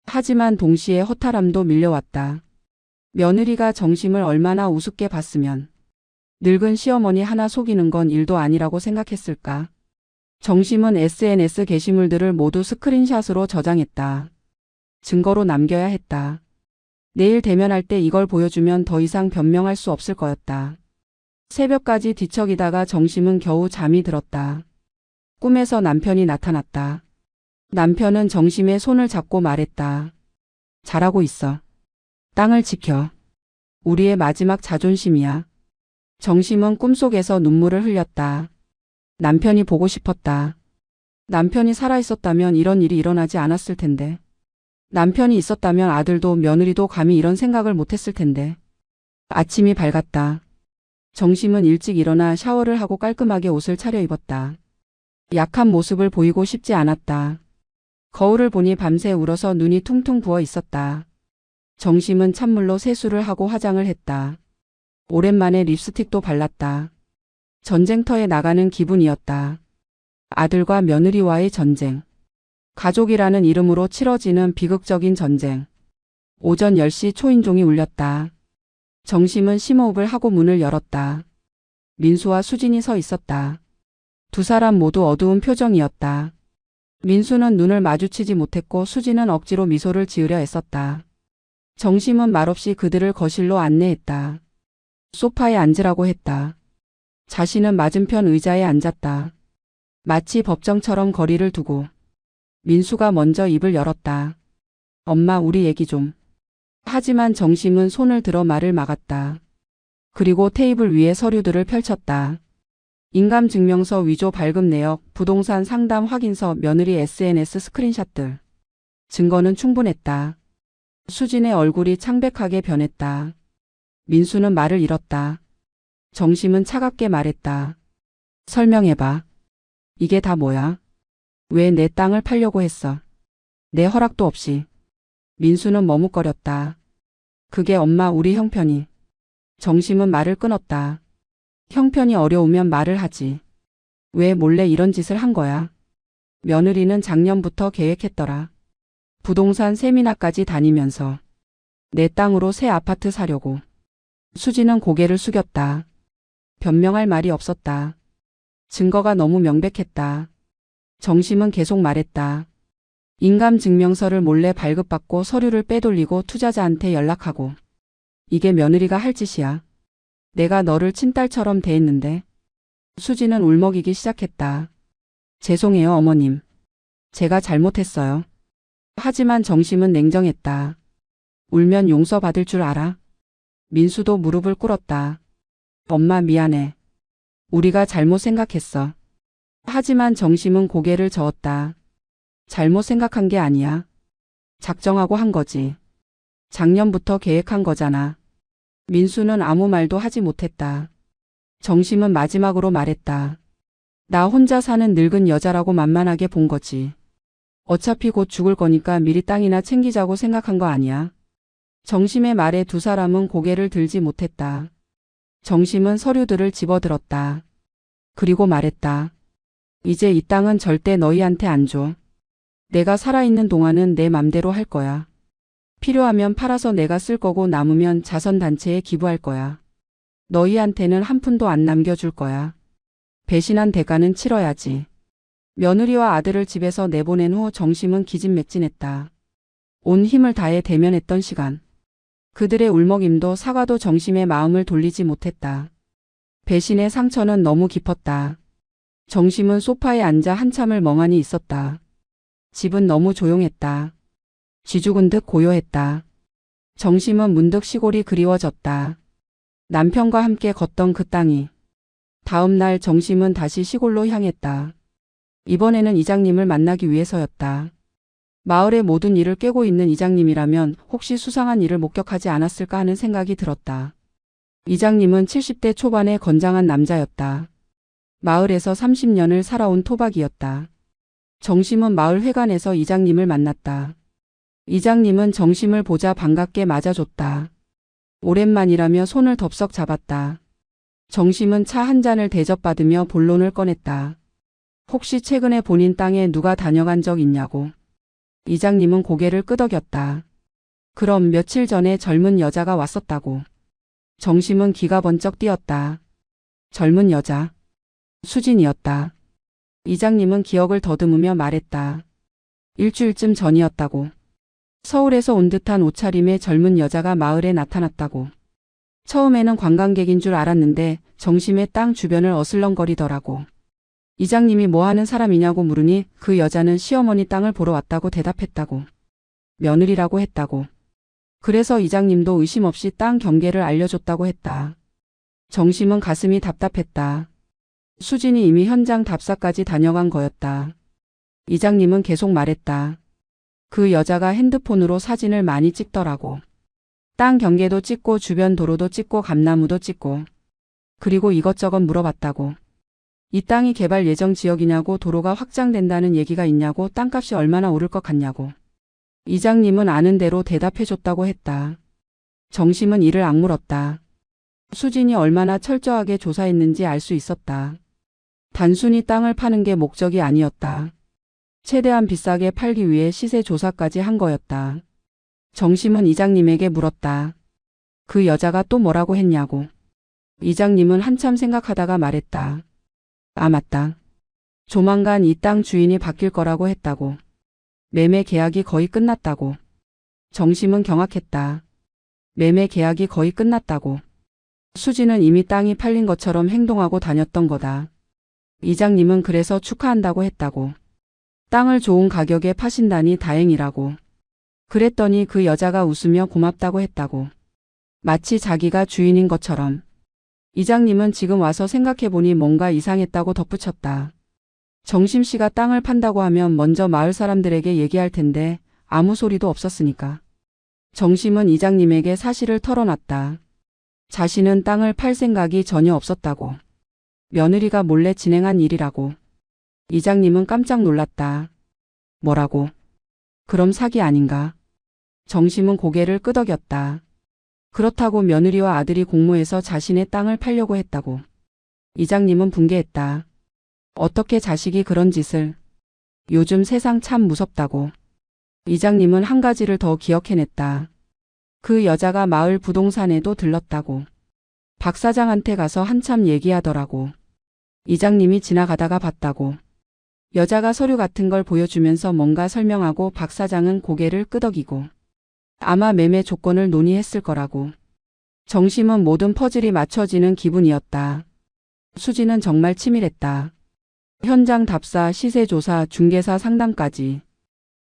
하지만 동시에 허탈함도 밀려왔다. 며느리가 정심을 얼마나 우습게 봤으면 늙은 시어머니 하나 속이는 건 일도 아니라고 생각했을까. 정심은 SNS 게시물들을 모두 스크린샷으로 저장했다. 증거로 남겨야 했다. 내일 대면할 때 이걸 보여주면 더 이상 변명할 수 없을 거였다. 새벽까지 뒤척이다가 정심은 겨우 잠이 들었다. 꿈에서 남편이 나타났다. 남편은 정심의 손을 잡고 말했다. 잘하고 있어. 땅을 지켜. 우리의 마지막 자존심이야. 정심은 꿈속에서 눈물을 흘렸다. 남편이 보고 싶었다. 남편이 살아있었다면 이런 일이 일어나지 않았을 텐데. 남편이 있었다면 아들도 며느리도 감히 이런 생각을 못했을 텐데. 아침이 밝았다. 정심은 일찍 일어나 샤워를 하고 깔끔하게 옷을 차려입었다. 약한 모습을 보이고 싶지 않았다. 거울을 보니 밤새 울어서 눈이 퉁퉁 부어 있었다. 정심은 찬물로 세수를 하고 화장을 했다. 오랜만에 립스틱도 발랐다. 전쟁터에 나가는 기분이었다. 아들과 며느리와의 전쟁. 가족이라는 이름으로 치러지는 비극적인 전쟁. 오전 10시 초인종이 울렸다. 정심은 심호흡을 하고 문을 열었다. 민수와 수진이 서 있었다. 두 사람 모두 어두운 표정이었다. 민수는 눈을 마주치지 못했고 수진은 억지로 미소를 지으려 애썼다. 정심은 말없이 그들을 거실로 안내했다. 소파에 앉으라고 했다. 자신은 맞은편 의자에 앉았다. 마치 법정처럼 거리를 두고. 민수가 먼저 입을 열었다. 엄마, 우리 얘기 좀. 하지만 정심은 손을 들어 말을 막았다. 그리고 테이블 위에 서류들을 펼쳤다. 인감증명서, 위조 발급 내역, 부동산 상담 확인서, 며느리 SNS 스크린샷들. 증거는 충분했다. 수진의 얼굴이 창백하게 변했다. 민수는 말을 잃었다. 정심은 차갑게 말했다. 설명해봐. 이게 다 뭐야? 왜 내 땅을 팔려고 했어? 내 허락도 없이. 민수는 머뭇거렸다. 그게 엄마, 우리 형편이. 정심은 말을 끊었다. 형편이 어려우면 말을 하지. 왜 몰래 이런 짓을 한 거야? 며느리는 작년부터 계획했더라. 부동산 세미나까지 다니면서 내 땅으로 새 아파트 사려고. 수지는 고개를 숙였다. 변명할 말이 없었다. 증거가 너무 명백했다. 정심은 계속 말했다. 인감증명서를 몰래 발급받고 서류를 빼돌리고 투자자한테 연락하고. 이게 며느리가 할 짓이야. 내가 너를 친딸처럼 대했는데. 수지는 울먹이기 시작했다. 죄송해요, 어머님. 제가 잘못했어요. 하지만 정심은 냉정했다. 울면 용서받을 줄 알아? 민수도 무릎을 꿇었다. 엄마, 미안해. 우리가 잘못 생각했어. 하지만 정심은 고개를 저었다. 잘못 생각한 게 아니야. 작정하고 한 거지. 작년부터 계획한 거잖아. 민수는 아무 말도 하지 못했다. 정심은 마지막으로 말했다. 나 혼자 사는 늙은 여자라고 만만하게 본 거지. 어차피 곧 죽을 거니까 미리 땅이나 챙기자고 생각한 거 아니야. 정심의 말에 두 사람은 고개를 들지 못했다. 정심은 서류들을 집어들었다. 그리고 말했다. 이제 이 땅은 절대 너희한테 안 줘. 내가 살아있는 동안은 내 맘대로 할 거야. 필요하면 팔아서 내가 쓸 거고 남으면 자선단체에 기부할 거야. 너희한테는 한 푼도 안 남겨줄 거야. 배신한 대가는 치러야지. 며느리와 아들을 집에서 내보낸 후 정심은 기진맥진했다. 온 힘을 다해 대면했던 시간. 그들의 울먹임도 사과도 정심의 마음을 돌리지 못했다. 배신의 상처는 너무 깊었다. 정심은 소파에 앉아 한참을 멍하니 있었다. 집은 너무 조용했다. 쥐 죽은 듯 고요했다. 정심은 문득 시골이 그리워졌다. 남편과 함께 걷던 그 땅이 다음 날 정심은 다시 시골로 향했다. 이번에는 이장님을 만나기 위해서였다. 마을의 모든 일을 꿰고 있는 이장님이라면 혹시 수상한 일을 목격하지 않았을까 하는 생각이 들었다. 이장님은 70대 초반의 건장한 남자였다. 마을에서 30년을 살아온 토박이였다. 정심은 마을 회관에서 이장님을 만났다. 이장님은 정심을 보자 반갑게 맞아줬다. 오랜만이라며 손을 덥석 잡았다. 정심은 차 한 잔을 대접받으며 본론을 꺼냈다. 혹시 최근에 본인 땅에 누가 다녀간 적 있냐고. 이장님은 고개를 끄덕였다. 그럼 며칠 전에 젊은 여자가 왔었다고. 정심은 기가 번쩍 뛰었다. 젊은 여자. 수진이었다. 이장님은 기억을 더듬으며 말했다. 일주일쯤 전이었다고. 서울에서 온 듯한 옷차림의 젊은 여자가 마을에 나타났다고. 처음에는 관광객인 줄 알았는데 정심의 땅 주변을 어슬렁거리더라고. 이장님이 뭐 하는 사람이냐고 물으니 그 여자는 시어머니 땅을 보러 왔다고 대답했다고. 며느리라고 했다고. 그래서 이장님도 의심 없이 땅 경계를 알려줬다고 했다. 정심은 가슴이 답답했다. 수진이 이미 현장 답사까지 다녀간 거였다. 이장님은 계속 말했다. 그 여자가 핸드폰으로 사진을 많이 찍더라고. 땅 경계도 찍고 주변 도로도 찍고 감나무도 찍고. 그리고 이것저것 물어봤다고. 이 땅이 개발 예정 지역이냐고, 도로가 확장된다는 얘기가 있냐고, 땅값이 얼마나 오를 것 같냐고. 이장님은 아는 대로 대답해줬다고 했다. 정심은 이를 악물었다. 수진이 얼마나 철저하게 조사했는지 알 수 있었다. 단순히 땅을 파는 게 목적이 아니었다. 최대한 비싸게 팔기 위해 시세 조사까지 한 거였다. 정심은 이장님에게 물었다. 그 여자가 또 뭐라고 했냐고. 이장님은 한참 생각하다가 말했다. 아, 맞다. 조만간 이 땅 주인이 바뀔 거라고 했다고. 매매 계약이 거의 끝났다고. 정심은 경악했다. 매매 계약이 거의 끝났다고. 수지는 이미 땅이 팔린 것처럼 행동하고 다녔던 거다. 이장님은 그래서 축하한다고 했다고. 땅을 좋은 가격에 파신다니 다행이라고. 그랬더니 그 여자가 웃으며 고맙다고 했다고. 마치 자기가 주인인 것처럼. 이장님은 지금 와서 생각해보니 뭔가 이상했다고 덧붙였다. 정심씨가 땅을 판다고 하면 먼저 마을 사람들에게 얘기할 텐데 아무 소리도 없었으니까. 정심은 이장님에게 사실을 털어놨다. 자신은 땅을 팔 생각이 전혀 없었다고. 며느리가 몰래 진행한 일이라고. 이장님은 깜짝 놀랐다. 뭐라고? 그럼 사기 아닌가? 정심은 고개를 끄덕였다. 그렇다고 며느리와 아들이 공모해서 자신의 땅을 팔려고 했다고. 이장님은 붕괴했다. 어떻게 자식이 그런 짓을. 요즘 세상 참 무섭다고. 이장님은 한 가지를 더 기억해냈다. 그 여자가 마을 부동산에도 들렀다고. 박 사장한테 가서 한참 얘기하더라고. 이장님이 지나가다가 봤다고. 여자가 서류 같은 걸 보여주면서 뭔가 설명하고 박 사장은 고개를 끄덕이고. 아마 매매 조건을 논의했을 거라고. 정심은 모든 퍼즐이 맞춰지는 기분이었다. 수지는 정말 치밀했다. 현장 답사, 시세조사, 중개사 상담까지.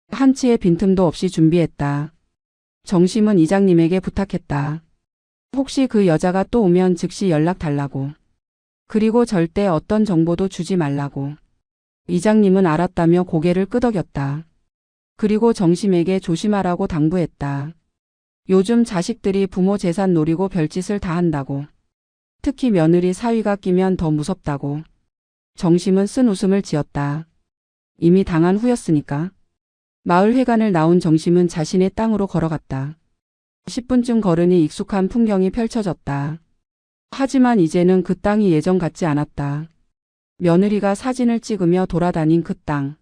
한치의 빈틈도 없이 준비했다. 정심은 이장님에게 부탁했다. 혹시 그 여자가 또 오면 즉시 연락 달라고. 그리고 절대 어떤 정보도 주지 말라고. 이장님은 알았다며 고개를 끄덕였다. 그리고 정심에게 조심하라고 당부했다. 요즘 자식들이 부모 재산 노리고 별짓을 다 한다고. 특히 며느리 사위가 끼면 더 무섭다고. 정심은 쓴 웃음을 지었다. 이미 당한 후였으니까. 마을 회관을 나온 정심은 자신의 땅으로 걸어갔다. 10분쯤 걸으니 익숙한 풍경이 펼쳐졌다. 하지만 이제는 그 땅이 예전 같지 않았다. 며느리가 사진을 찍으며 돌아다닌 그 땅.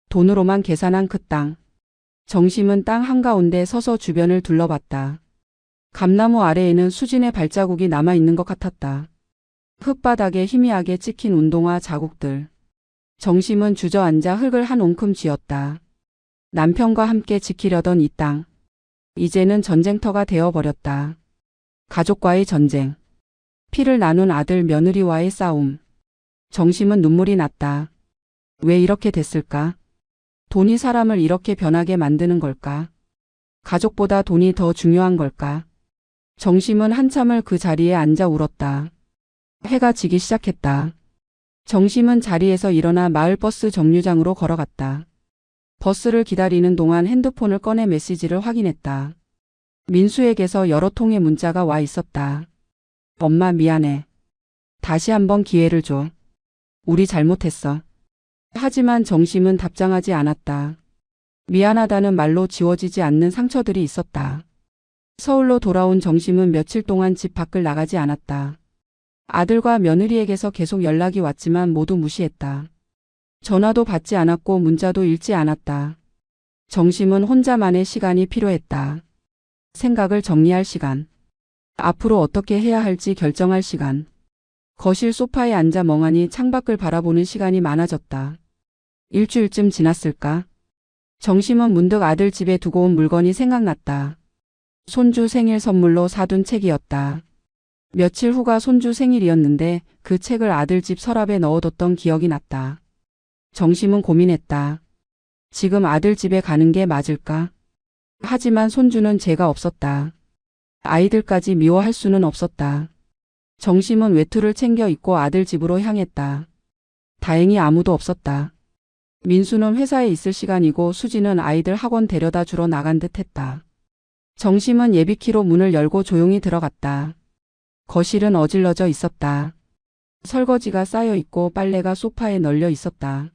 돈으로만 계산한 그 땅. 정심은 땅 한가운데 서서 주변을 둘러봤다. 감나무 아래에는 수진의 발자국이 남아있는 것 같았다. 흙바닥에 희미하게 찍힌 운동화 자국들. 정심은 주저앉아 흙을 한 옴큼 쥐었다. 남편과 함께 지키려던 이 땅. 이제는 전쟁터가 되어버렸다. 가족과의 전쟁. 피를 나눈 아들 며느리와의 싸움. 정심은 눈물이 났다. 왜 이렇게 됐을까? 돈이 사람을 이렇게 변하게 만드는 걸까? 가족보다 돈이 더 중요한 걸까? 정심은 한참을 그 자리에 앉아 울었다. 해가 지기 시작했다. 정심은 자리에서 일어나 마을버스 정류장으로 걸어갔다. 버스를 기다리는 동안 핸드폰을 꺼내 메시지를 확인했다. 민수에게서 여러 통의 문자가 와 있었다. 엄마 미안해. 다시 한번 기회를 줘. 우리 잘못했어. 하지만 정심은 답장하지 않았다. 미안하다는 말로 지워지지 않는 상처들이 있었다. 서울로 돌아온 정심은 며칠 동안 집 밖을 나가지 않았다. 아들과 며느리에게서 계속 연락이 왔지만 모두 무시했다. 전화도 받지 않았고 문자도 읽지 않았다. 정심은 혼자만의 시간이 필요했다. 생각을 정리할 시간. 앞으로 어떻게 해야 할지 결정할 시간. 거실 소파에 앉아 멍하니 창밖을 바라보는 시간이 많아졌다. 일주일쯤 지났을까? 정심은 문득 아들 집에 두고 온 물건이 생각났다. 손주 생일 선물로 사둔 책이었다. 며칠 후가 손주 생일이었는데 그 책을 아들 집 서랍에 넣어뒀던 기억이 났다. 정심은 고민했다. 지금 아들 집에 가는 게 맞을까? 하지만 손주는 죄가 없었다. 아이들까지 미워할 수는 없었다. 정심은 외투를 챙겨 입고 아들 집으로 향했다. 다행히 아무도 없었다. 민수는 회사에 있을 시간이고 수지는 아이들 학원 데려다 주러 나간 듯 했다. 정심은 예비키로 문을 열고 조용히 들어갔다. 거실은 어질러져 있었다. 설거지가 쌓여 있고 빨래가 소파에 널려 있었다.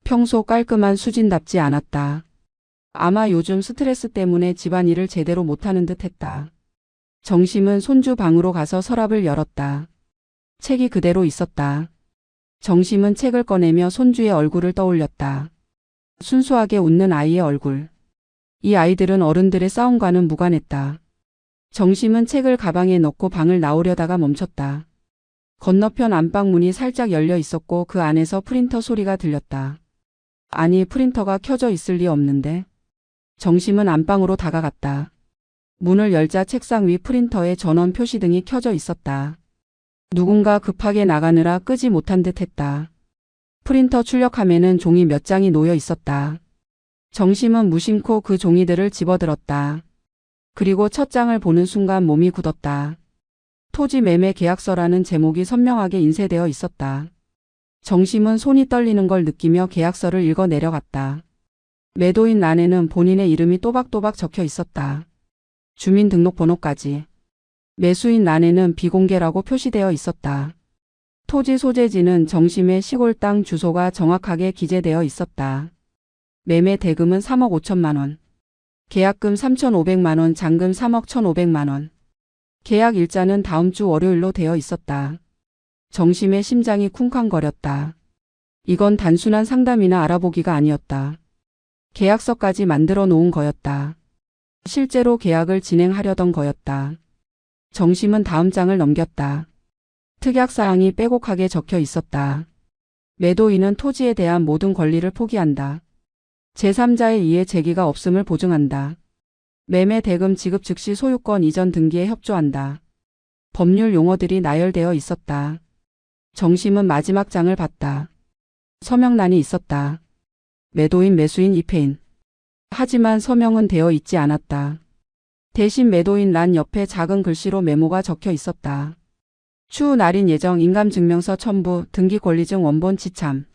평소 깔끔한 수진답지 않았다. 아마 요즘 스트레스 때문에 집안일을 제대로 못하는 듯 했다. 정심은 손주 방으로 가서 서랍을 열었다. 책이 그대로 있었다. 정심은 책을 꺼내며 손주의 얼굴을 떠올렸다. 순수하게 웃는 아이의 얼굴. 이 아이들은 어른들의 싸움과는 무관했다. 정심은 책을 가방에 넣고 방을 나오려다가 멈췄다. 건너편 안방 문이 살짝 열려 있었고 그 안에서 프린터 소리가 들렸다. 아니, 프린터가 켜져 있을 리 없는데. 정심은 안방으로 다가갔다. 문을 열자 책상 위 프린터에 전원 표시등이 켜져 있었다. 누군가 급하게 나가느라 끄지 못한 듯 했다. 프린터 출력함에는 종이 몇 장이 놓여 있었다. 정심은 무심코 그 종이들을 집어들었다. 그리고 첫 장을 보는 순간 몸이 굳었다. 토지 매매 계약서라는 제목이 선명하게 인쇄되어 있었다. 정심은 손이 떨리는 걸 느끼며 계약서를 읽어 내려갔다. 매도인 란에는 본인의 이름이 또박또박 적혀 있었다. 주민등록번호까지. 매수인 란에는 비공개라고 표시되어 있었다. 토지 소재지는 정심의 시골 땅 주소가 정확하게 기재되어 있었다. 매매 대금은 3억 5천만 원. 계약금 3,500만 원, 잔금 3억 1,500만 원. 계약 일자는 다음 주 월요일로 되어 있었다. 정심의 심장이 쿵쾅거렸다. 이건 단순한 상담이나 알아보기가 아니었다. 계약서까지 만들어 놓은 거였다. 실제로 계약을 진행하려던 거였다. 정심은 다음 장을 넘겼다. 특약사항이 빼곡하게 적혀 있었다. 매도인은 토지에 대한 모든 권리를 포기한다. 제3자에 의해 제기가 없음을 보증한다. 매매 대금 지급 즉시 소유권 이전 등기에 협조한다. 법률 용어들이 나열되어 있었다. 정심은 마지막 장을 봤다. 서명란이 있었다. 매도인, 매수인, 입회인. 하지만 서명은 되어 있지 않았다. 대신 매도인 란 옆에 작은 글씨로 메모가 적혀 있었다. 추후 날인 예정, 인감증명서 첨부, 등기권리증 원본 지참.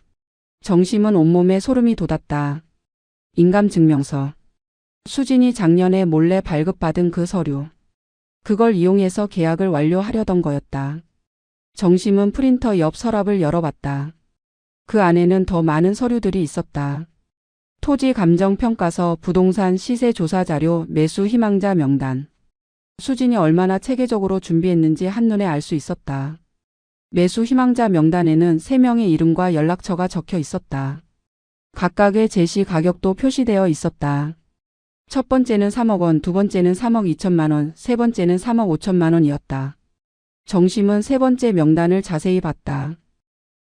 정심은 온몸에 소름이 돋았다. 인감증명서. 수진이 작년에 몰래 발급받은 그 서류. 그걸 이용해서 계약을 완료하려던 거였다. 정심은 프린터 옆 서랍을 열어봤다. 그 안에는 더 많은 서류들이 있었다. 토지 감정평가서, 부동산 시세 조사 자료, 매수 희망자 명단. 수진이 얼마나 체계적으로 준비했는지 한눈에 알 수 있었다. 매수 희망자 명단에는 3명의 이름과 연락처가 적혀 있었다. 각각의 제시 가격도 표시되어 있었다. 첫 번째는 3억 원, 두 번째는 3억 2천만 원, 세 번째는 3억 5천만 원이었다. 정심은 세 번째 명단을 자세히 봤다.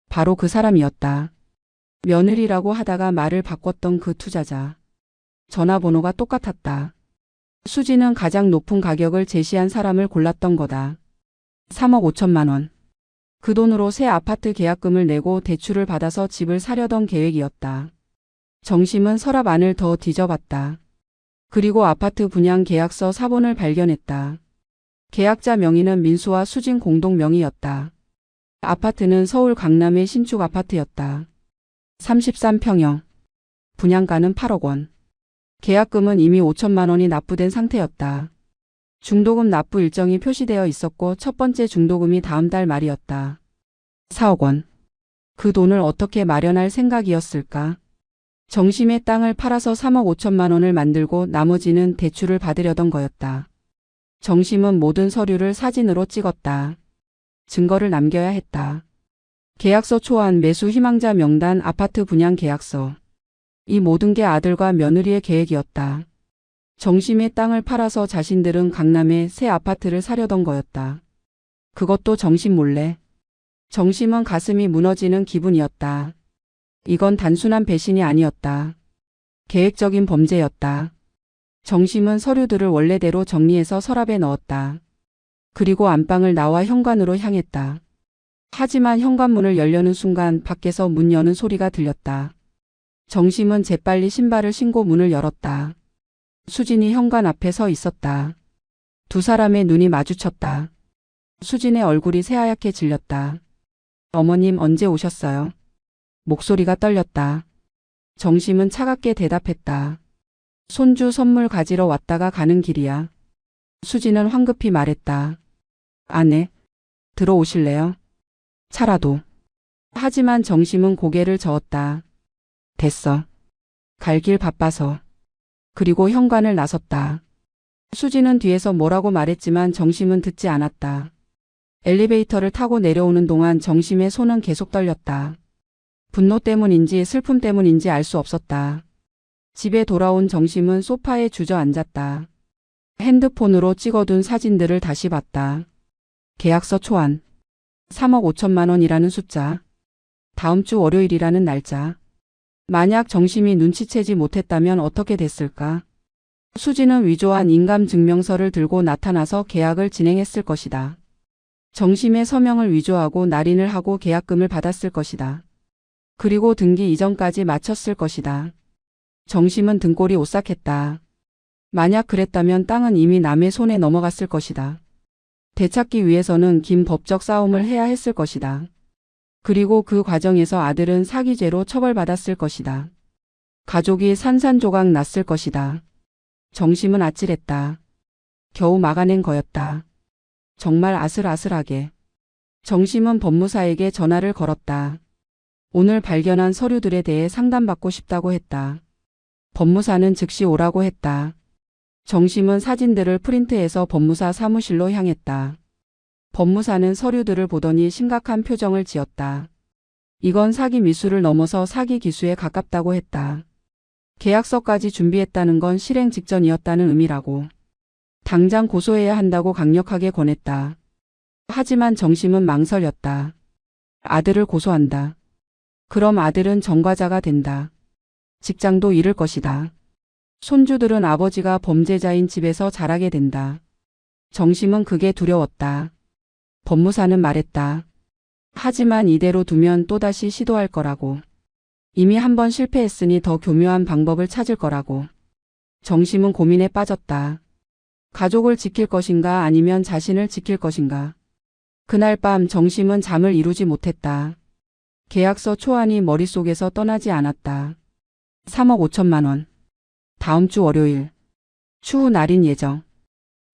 바로 그 사람이었다. 며느리라고 하다가 말을 바꿨던 그 투자자. 전화번호가 똑같았다. 수지는 가장 높은 가격을 제시한 사람을 골랐던 거다. 3억 5천만 원. 그 돈으로 새 아파트 계약금을 내고 대출을 받아서 집을 사려던 계획이었다. 정심은 서랍 안을 더 뒤져봤다. 그리고 아파트 분양 계약서 사본을 발견했다. 계약자 명의는 민수와 수진 공동 명의였다. 아파트는 서울 강남의 신축 아파트였다. 33평형. 분양가는 8억 원. 계약금은 이미 5천만 원이 납부된 상태였다. 중도금 납부 일정이 표시되어 있었고 첫 번째 중도금이 다음 달 말이었다. 4억 원. 그 돈을 어떻게 마련할 생각이었을까? 정심의 땅을 팔아서 3억 5천만 원을 만들고 나머지는 대출을 받으려던 거였다. 정심은 모든 서류를 사진으로 찍었다. 증거를 남겨야 했다. 계약서 초안, 매수 희망자 명단, 아파트 분양 계약서. 이 모든 게 아들과 며느리의 계획이었다. 정심의 땅을 팔아서 자신들은 강남에 새 아파트를 사려던 거였다. 그것도 정심 몰래. 정심은 가슴이 무너지는 기분이었다. 이건 단순한 배신이 아니었다. 계획적인 범죄였다. 정심은 서류들을 원래대로 정리해서 서랍에 넣었다. 그리고 안방을 나와 현관으로 향했다. 하지만 현관문을 열려는 순간 밖에서 문 여는 소리가 들렸다. 정심은 재빨리 신발을 신고 문을 열었다. 수진이 현관 앞에 서 있었다. 두 사람의 눈이 마주쳤다. 수진의 얼굴이 새하얗게 질렸다. 어머님 언제 오셨어요? 목소리가 떨렸다. 정심은 차갑게 대답했다. 손주 선물 가지러 왔다가 가는 길이야. 수진은 황급히 말했다. 아내, 들어오실래요? 차라도. 하지만 정심은 고개를 저었다. 됐어. 갈 길 바빠서. 그리고 현관을 나섰다. 수진은 뒤에서 뭐라고 말했지만 정심은 듣지 않았다. 엘리베이터를 타고 내려오는 동안 정심의 손은 계속 떨렸다. 분노 때문인지 슬픔 때문인지 알 수 없었다. 집에 돌아온 정심은 소파에 주저앉았다. 핸드폰으로 찍어둔 사진들을 다시 봤다. 계약서 초안. 3억 5천만 원이라는 숫자. 다음 주 월요일이라는 날짜. 만약 정심이 눈치채지 못했다면 어떻게 됐을까? 수지는 위조한 인감증명서를 들고 나타나서 계약을 진행했을 것이다. 정심의 서명을 위조하고 날인을 하고 계약금을 받았을 것이다. 그리고 등기 이전까지 마쳤을 것이다. 정심은 등골이 오싹했다. 만약 그랬다면 땅은 이미 남의 손에 넘어갔을 것이다. 되찾기 위해서는 긴 법적 싸움을 해야 했을 것이다. 그리고 그 과정에서 아들은 사기죄로 처벌받았을 것이다. 가족이 산산조각 났을 것이다. 정심은 아찔했다. 겨우 막아낸 거였다. 정말 아슬아슬하게. 정심은 법무사에게 전화를 걸었다. 오늘 발견한 서류들에 대해 상담받고 싶다고 했다. 법무사는 즉시 오라고 했다. 정심은 사진들을 프린트해서 법무사 사무실로 향했다. 법무사는 서류들을 보더니 심각한 표정을 지었다. 이건 사기 미수를 넘어서 사기 기수에 가깝다고 했다. 계약서까지 준비했다는 건 실행 직전이었다는 의미라고. 당장 고소해야 한다고 강력하게 권했다. 하지만 정심은 망설였다. 아들을 고소한다. 그럼 아들은 전과자가 된다. 직장도 잃을 것이다. 손주들은 아버지가 범죄자인 집에서 자라게 된다. 정심은 그게 두려웠다. 법무사는 말했다. 하지만 이대로 두면 또다시 시도할 거라고. 이미 한 번 실패했으니 더 교묘한 방법을 찾을 거라고. 정심은 고민에 빠졌다. 가족을 지킬 것인가 아니면 자신을 지킬 것인가. 그날 밤 정심은 잠을 이루지 못했다. 계약서 초안이 머릿속에서 떠나지 않았다. 3억 5천만 원. 다음 주 월요일. 추후 날인 예정.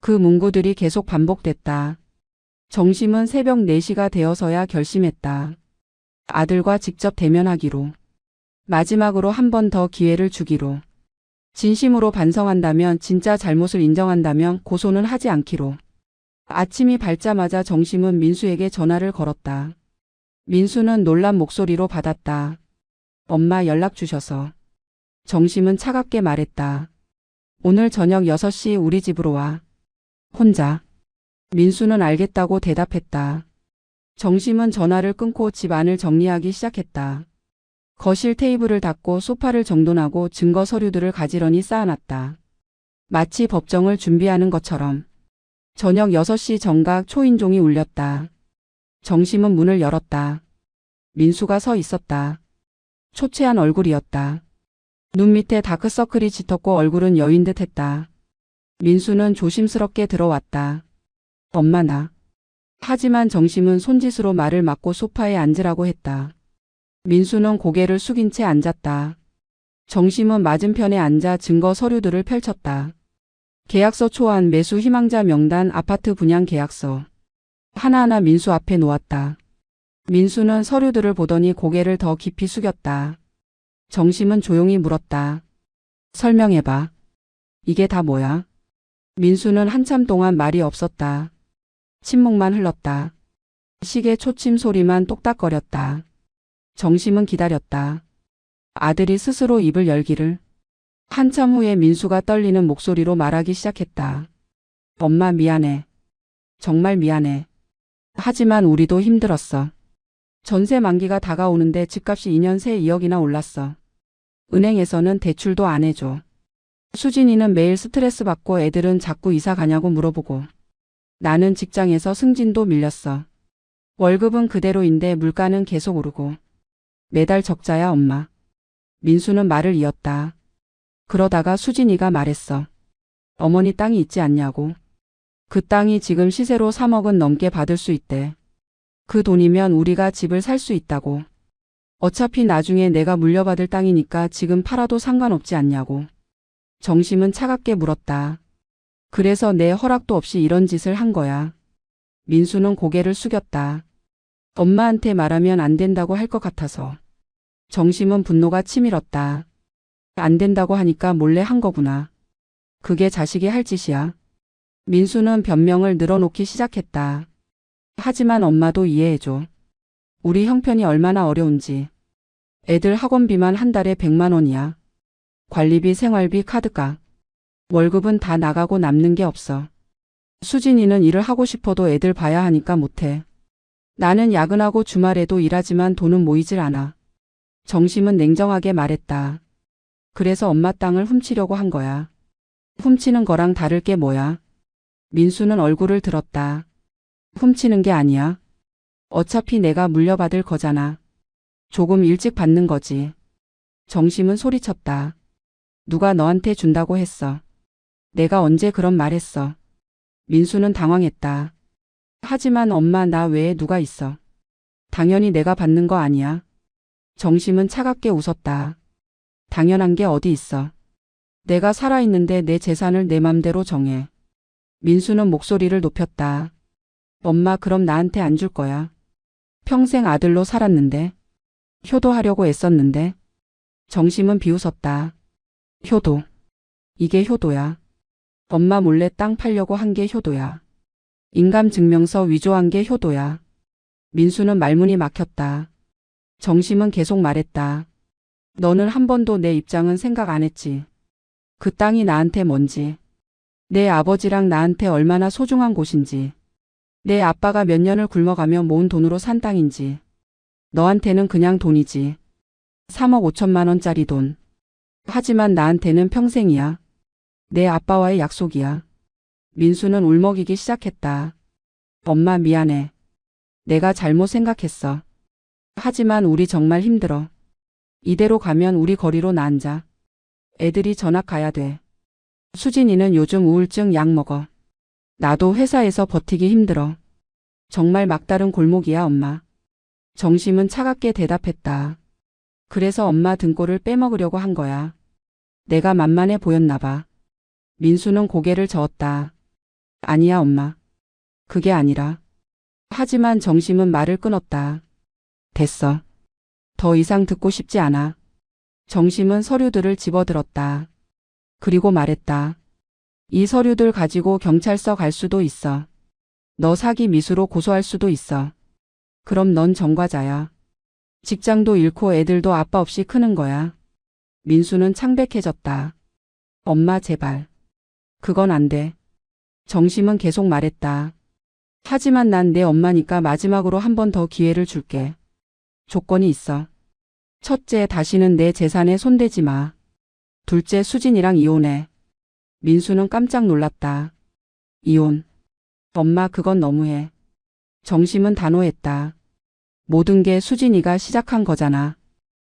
그 문구들이 계속 반복됐다. 정심은 새벽 4시가 되어서야 결심했다. 아들과 직접 대면하기로. 마지막으로 한 번 더 기회를 주기로. 진심으로 반성한다면, 진짜 잘못을 인정한다면 고소는 하지 않기로. 아침이 밝자마자 정심은 민수에게 전화를 걸었다. 민수는 놀란 목소리로 받았다. 엄마 연락 주셔서. 정심은 차갑게 말했다. 오늘 저녁 6시 우리 집으로 와. 혼자. 민수는 알겠다고 대답했다. 정심은 전화를 끊고 집 안을 정리하기 시작했다. 거실 테이블을 닦고 소파를 정돈하고 증거 서류들을 가지런히 쌓아놨다. 마치 법정을 준비하는 것처럼. 저녁 6시 정각 초인종이 울렸다. 정심은 문을 열었다. 민수가 서 있었다. 초췌한 얼굴이었다. 눈 밑에 다크서클이 짙었고 얼굴은 여인 듯 했다. 민수는 조심스럽게 들어왔다. 엄마 나 하지만 정심은 손짓으로 말을 막고 소파에 앉으라고 했다. 민수는 고개를 숙인 채 앉았다. 정심은 맞은편에 앉아 증거 서류들을 펼쳤다. 계약서 초안, 매수 희망자 명단, 아파트 분양 계약서. 하나하나 민수 앞에 놓았다. 민수는 서류들을 보더니 고개를 더 깊이 숙였다. 정심은 조용히 물었다. 설명해봐. 이게 다 뭐야? 민수는 한참 동안 말이 없었다. 침묵만 흘렀다. 시계 초침 소리만 똑딱거렸다. 정심은 기다렸다. 아들이 스스로 입을 열기를. 한참 후에 민수가 떨리는 목소리로 말하기 시작했다. 엄마 미안해. 정말 미안해. 하지만 우리도 힘들었어. 전세 만기가 다가오는데 집값이 2년 새 2억이나 올랐어. 은행에서는 대출도 안 해줘. 수진이는 매일 스트레스 받고 애들은 자꾸 이사 가냐고 물어보고. 나는 직장에서 승진도 밀렸어. 월급은 그대로인데 물가는 계속 오르고. 매달 적자야 엄마. 민수는 말을 이었다. 그러다가 수진이가 말했어. 어머니 땅이 있지 않냐고. 그 땅이 지금 시세로 3억은 넘게 받을 수 있대. 그 돈이면 우리가 집을 살 수 있다고. 어차피 나중에 내가 물려받을 땅이니까 지금 팔아도 상관없지 않냐고. 정심은 차갑게 물었다. 그래서 내 허락도 없이 이런 짓을 한 거야. 민수는 고개를 숙였다. 엄마한테 말하면 안 된다고 할 것 같아서. 정심은 분노가 치밀었다. 안 된다고 하니까 몰래 한 거구나. 그게 자식이 할 짓이야. 민수는 변명을 늘어놓기 시작했다. 하지만 엄마도 이해해줘. 우리 형편이 얼마나 어려운지. 애들 학원비만 한 달에 100만 원이야. 관리비, 생활비, 카드값. 월급은 다 나가고 남는 게 없어. 수진이는 일을 하고 싶어도 애들 봐야 하니까 못해. 나는 야근하고 주말에도 일하지만 돈은 모이질 않아. 정심은 냉정하게 말했다. 그래서 엄마 땅을 훔치려고 한 거야. 훔치는 거랑 다를 게 뭐야? 민수는 얼굴을 들었다. 훔치는 게 아니야. 어차피 내가 물려받을 거잖아. 조금 일찍 받는 거지. 정심은 소리쳤다. 누가 너한테 준다고 했어. 내가 언제 그런 말 했어. 민수는 당황했다. 하지만 엄마 나 외에 누가 있어. 당연히 내가 받는 거 아니야. 정심은 차갑게 웃었다. 당연한 게 어디 있어. 내가 살아있는데 내 재산을 내 맘대로 정해. 민수는 목소리를 높였다. 엄마 그럼 나한테 안 줄 거야. 평생 아들로 살았는데. 효도하려고 애썼는데. 정심은 비웃었다. 효도. 이게 효도야. 엄마 몰래 땅 팔려고 한 게 효도야. 인감증명서 위조한 게 효도야. 민수는 말문이 막혔다. 정심은 계속 말했다. 너는 한 번도 내 입장은 생각 안 했지. 그 땅이 나한테 뭔지. 내 아버지랑 나한테 얼마나 소중한 곳인지. 내 아빠가 몇 년을 굶어가며 모은 돈으로 산 땅인지. 너한테는 그냥 돈이지. 3억 5천만 원짜리 돈. 하지만 나한테는 평생이야. 내 아빠와의 약속이야. 민수는 울먹이기 시작했다. 엄마 미안해. 내가 잘못 생각했어. 하지만 우리 정말 힘들어. 이대로 가면 우리 거리로 나앉아. 애들이 전학 가야 돼. 수진이는 요즘 우울증 약 먹어. 나도 회사에서 버티기 힘들어. 정말 막다른 골목이야 엄마. 정심은 차갑게 대답했다. 그래서 엄마 등골을 빼먹으려고 한 거야. 내가 만만해 보였나 봐. 민수는 고개를 저었다. 아니야 엄마. 그게 아니라. 하지만 정심은 말을 끊었다. 됐어. 더 이상 듣고 싶지 않아. 정심은 서류들을 집어들었다. 그리고 말했다. 이 서류들 가지고 경찰서 갈 수도 있어. 너 사기 미수로 고소할 수도 있어. 그럼 넌 전과자야. 직장도 잃고 애들도 아빠 없이 크는 거야. 민수는 창백해졌다. 엄마 제발. 그건 안 돼. 정심은 계속 말했다. 하지만 난 내 엄마니까 마지막으로 한 번 더 기회를 줄게. 조건이 있어. 첫째, 다시는 내 재산에 손대지 마. 둘째, 수진이랑 이혼해. 민수는 깜짝 놀랐다. 이혼. 엄마 그건 너무해. 정심은 단호했다. 모든 게 수진이가 시작한 거잖아.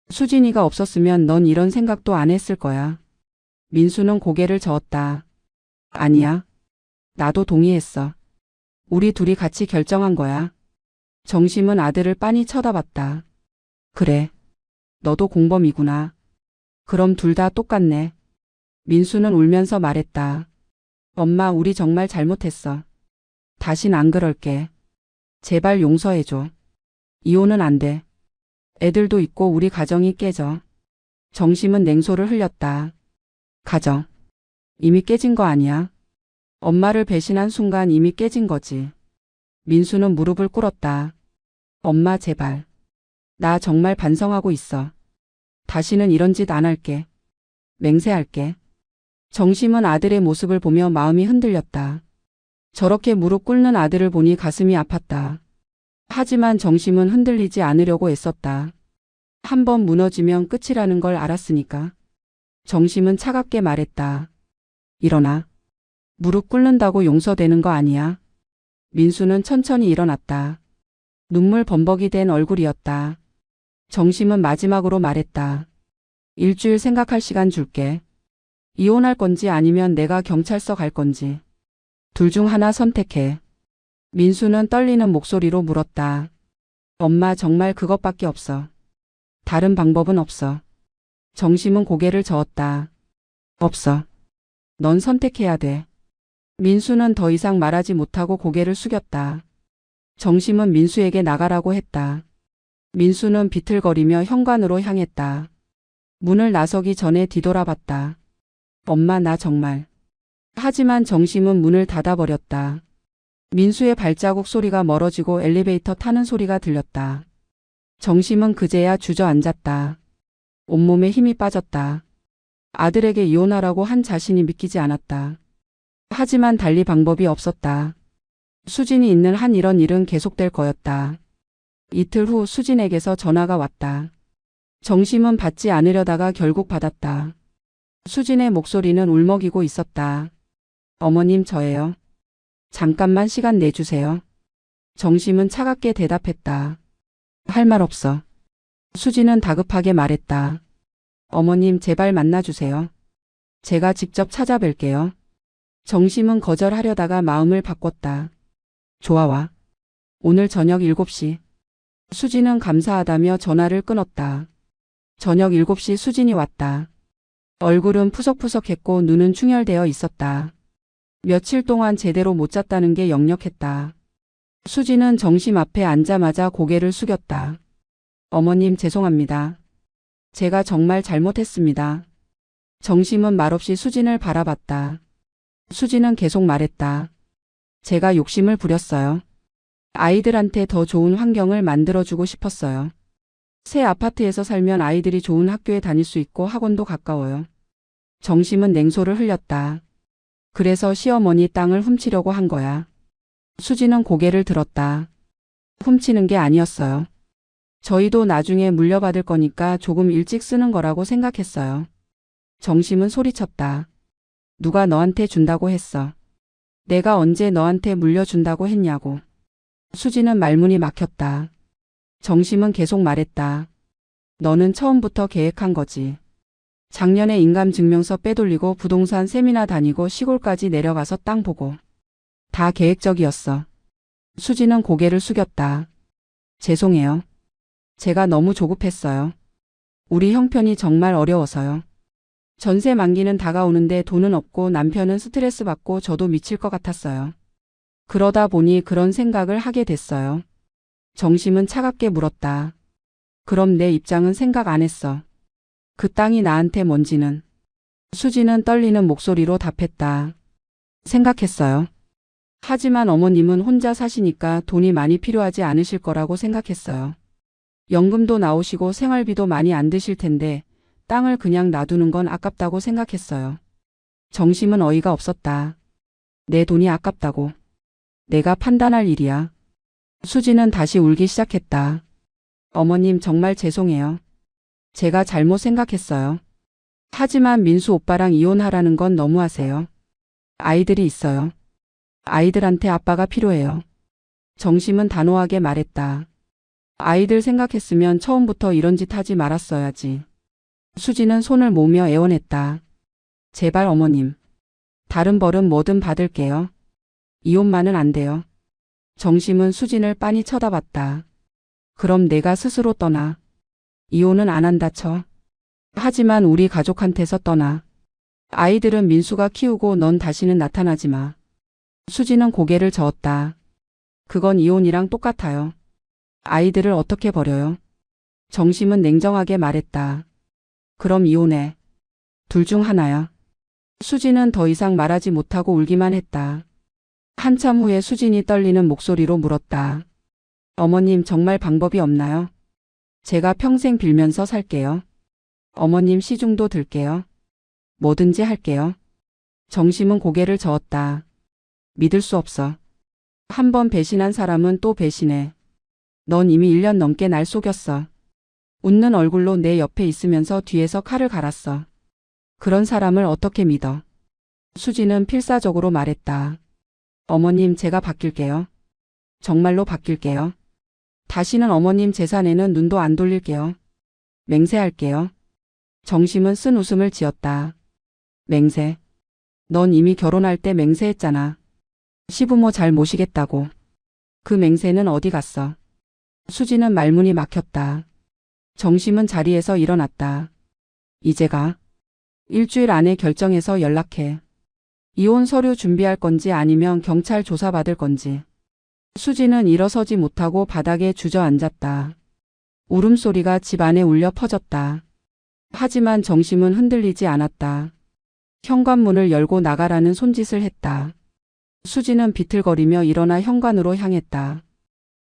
수진이가 없었으면 넌 이런 생각도 안 했을 거야. 민수는 고개를 저었다. 아니야. 나도 동의했어. 우리 둘이 같이 결정한 거야. 정심은 아들을 빤히 쳐다봤다. 그래. 너도 공범이구나. 그럼 둘 다 똑같네. 민수는 울면서 말했다. 엄마, 우리 정말 잘못했어. 다신 안 그럴게. 제발 용서해줘. 이혼은 안 돼. 애들도 있고 우리 가정이 깨져. 정심은 냉소를 흘렸다. 가정. 이미 깨진 거 아니야? 엄마를 배신한 순간 이미 깨진 거지. 민수는 무릎을 꿇었다. 엄마, 제발. 나 정말 반성하고 있어. 다시는 이런 짓 안 할게. 맹세할게. 정심은 아들의 모습을 보며 마음이 흔들렸다. 저렇게 무릎 꿇는 아들을 보니 가슴이 아팠다. 하지만 정심은 흔들리지 않으려고 애썼다. 한 번 무너지면 끝이라는 걸 알았으니까. 정심은 차갑게 말했다. 일어나. 무릎 꿇는다고 용서되는 거 아니야. 민수는 천천히 일어났다. 눈물 범벅이 된 얼굴이었다. 정심은 마지막으로 말했다. 일주일 생각할 시간 줄게. 이혼할 건지 아니면 내가 경찰서 갈 건지. 둘 중 하나 선택해. 민수는 떨리는 목소리로 물었다. 엄마, 정말 그것밖에 없어. 다른 방법은 없어. 정심은 고개를 저었다. 없어. 넌 선택해야 돼. 민수는 더 이상 말하지 못하고 고개를 숙였다. 정심은 민수에게 나가라고 했다. 민수는 비틀거리며 현관으로 향했다. 문을 나서기 전에 뒤돌아봤다. 엄마, 나 정말. 하지만 정심은 문을 닫아버렸다. 민수의 발자국 소리가 멀어지고 엘리베이터 타는 소리가 들렸다. 정심은 그제야 주저앉았다. 온몸에 힘이 빠졌다. 아들에게 이혼하라고 한 자신이 믿기지 않았다. 하지만 달리 방법이 없었다. 수진이 있는 한 이런 일은 계속될 거였다. 이틀 후 수진에게서 전화가 왔다. 정심은 받지 않으려다가 결국 받았다. 수진의 목소리는 울먹이고 있었다. 어머님, 저예요. 잠깐만 시간 내주세요. 정심은 차갑게 대답했다. 할 말 없어. 수진은 다급하게 말했다. 어머님, 제발 만나주세요. 제가 직접 찾아뵐게요. 정심은 거절하려다가 마음을 바꿨다. 좋아, 와. 오늘 저녁 7시. 수진은 감사하다며 전화를 끊었다. 저녁 7시 수진이 왔다. 얼굴은 푸석푸석했고 눈은 충혈되어 있었다. 며칠 동안 제대로 못 잤다는 게 역력했다. 수진은 정심 앞에 앉자마자 고개를 숙였다. 어머님, 죄송합니다. 제가 정말 잘못했습니다. 정심은 말없이 수진을 바라봤다. 수진은 계속 말했다. 제가 욕심을 부렸어요. 아이들한테 더 좋은 환경을 만들어주고 싶었어요. 새 아파트에서 살면 아이들이 좋은 학교에 다닐 수 있고 학원도 가까워요. 정심은 냉소를 흘렸다. 그래서 시어머니 땅을 훔치려고 한 거야. 수진은 고개를 들었다. 훔치는 게 아니었어요. 저희도 나중에 물려받을 거니까 조금 일찍 쓰는 거라고 생각했어요. 정심은 소리쳤다. 누가 너한테 준다고 했어? 내가 언제 너한테 물려준다고 했냐고. 수진은 말문이 막혔다. 정심은 계속 말했다. 너는 처음부터 계획한 거지. 작년에 인감증명서 빼돌리고 부동산 세미나 다니고 시골까지 내려가서 땅 보고. 다 계획적이었어. 수진은 고개를 숙였다. 죄송해요. 제가 너무 조급했어요. 우리 형편이 정말 어려워서요. 전세 만기는 다가오는데 돈은 없고 남편은 스트레스 받고 저도 미칠 것 같았어요. 그러다 보니 그런 생각을 하게 됐어요. 정심은 차갑게 물었다. 그럼 내 입장은 생각 안 했어. 그 땅이 나한테 뭔지는. 수진은 떨리는 목소리로 답했다. 생각했어요. 하지만 어머님은 혼자 사시니까 돈이 많이 필요하지 않으실 거라고 생각했어요. 연금도 나오시고 생활비도 많이 안 드실 텐데 땅을 그냥 놔두는 건 아깝다고 생각했어요. 정심은 어이가 없었다. 내 돈이 아깝다고. 내가 판단할 일이야. 수진은 다시 울기 시작했다. 어머님, 정말 죄송해요. 제가 잘못 생각했어요. 하지만 민수 오빠랑 이혼하라는 건 너무하세요. 아이들이 있어요. 아이들한테 아빠가 필요해요. 정심은 단호하게 말했다. 아이들 생각했으면 처음부터 이런 짓 하지 말았어야지. 수진은 손을 모으며 애원했다. 제발 어머님. 다른 벌은 뭐든 받을게요. 이혼만은 안 돼요. 정심은 수진을 빤히 쳐다봤다. 그럼 내가 스스로 떠나. 이혼은 안 한다 쳐. 하지만 우리 가족한테서 떠나. 아이들은 민수가 키우고 넌 다시는 나타나지 마. 수진은 고개를 저었다. 그건 이혼이랑 똑같아요. 아이들을 어떻게 버려요? 정심은 냉정하게 말했다. 그럼 이혼해. 둘 중 하나야. 수진은 더 이상 말하지 못하고 울기만 했다. 한참 후에 수진이 떨리는 목소리로 물었다. 어머님 정말 방법이 없나요? 제가 평생 빌면서 살게요. 어머님 시중도 들게요. 뭐든지 할게요. 정심은 고개를 저었다. 믿을 수 없어. 한 번 배신한 사람은 또 배신해. 넌 이미 1년 넘게 날 속였어. 웃는 얼굴로 내 옆에 있으면서 뒤에서 칼을 갈았어. 그런 사람을 어떻게 믿어? 수지는 필사적으로 말했다. 어머님 제가 바뀔게요. 정말로 바뀔게요. 다시는 어머님 재산에는 눈도 안 돌릴게요. 맹세할게요. 정심은 쓴 웃음을 지었다. 맹세. 넌 이미 결혼할 때 맹세했잖아. 시부모 잘 모시겠다고. 그 맹세는 어디 갔어? 수지는 말문이 막혔다. 정심은 자리에서 일어났다. 이제 가. 일주일 안에 결정해서 연락해. 이혼 서류 준비할 건지 아니면 경찰 조사받을 건지. 수지는 일어서지 못하고 바닥에 주저앉았다. 울음소리가 집 안에 울려 퍼졌다. 하지만 정심은 흔들리지 않았다. 현관문을 열고 나가라는 손짓을 했다. 수지는 비틀거리며 일어나 현관으로 향했다.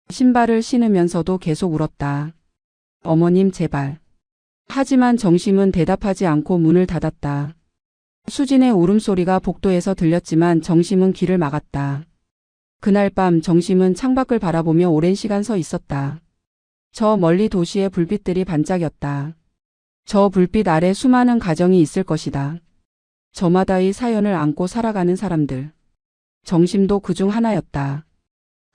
신발을 신으면서도 계속 울었다. 어머님 제발. 하지만 정심은 대답하지 않고 문을 닫았다. 수진의 울음소리가 복도에서 들렸지만 정심은 길을 막았다. 그날 밤 정심은 창밖을 바라보며 오랜 시간 서 있었다. 저 멀리 도시의 불빛들이 반짝였다. 저 불빛 아래 수많은 가정이 있을 것이다. 저마다의 사연을 안고 살아가는 사람들. 정심도 그중 하나였다.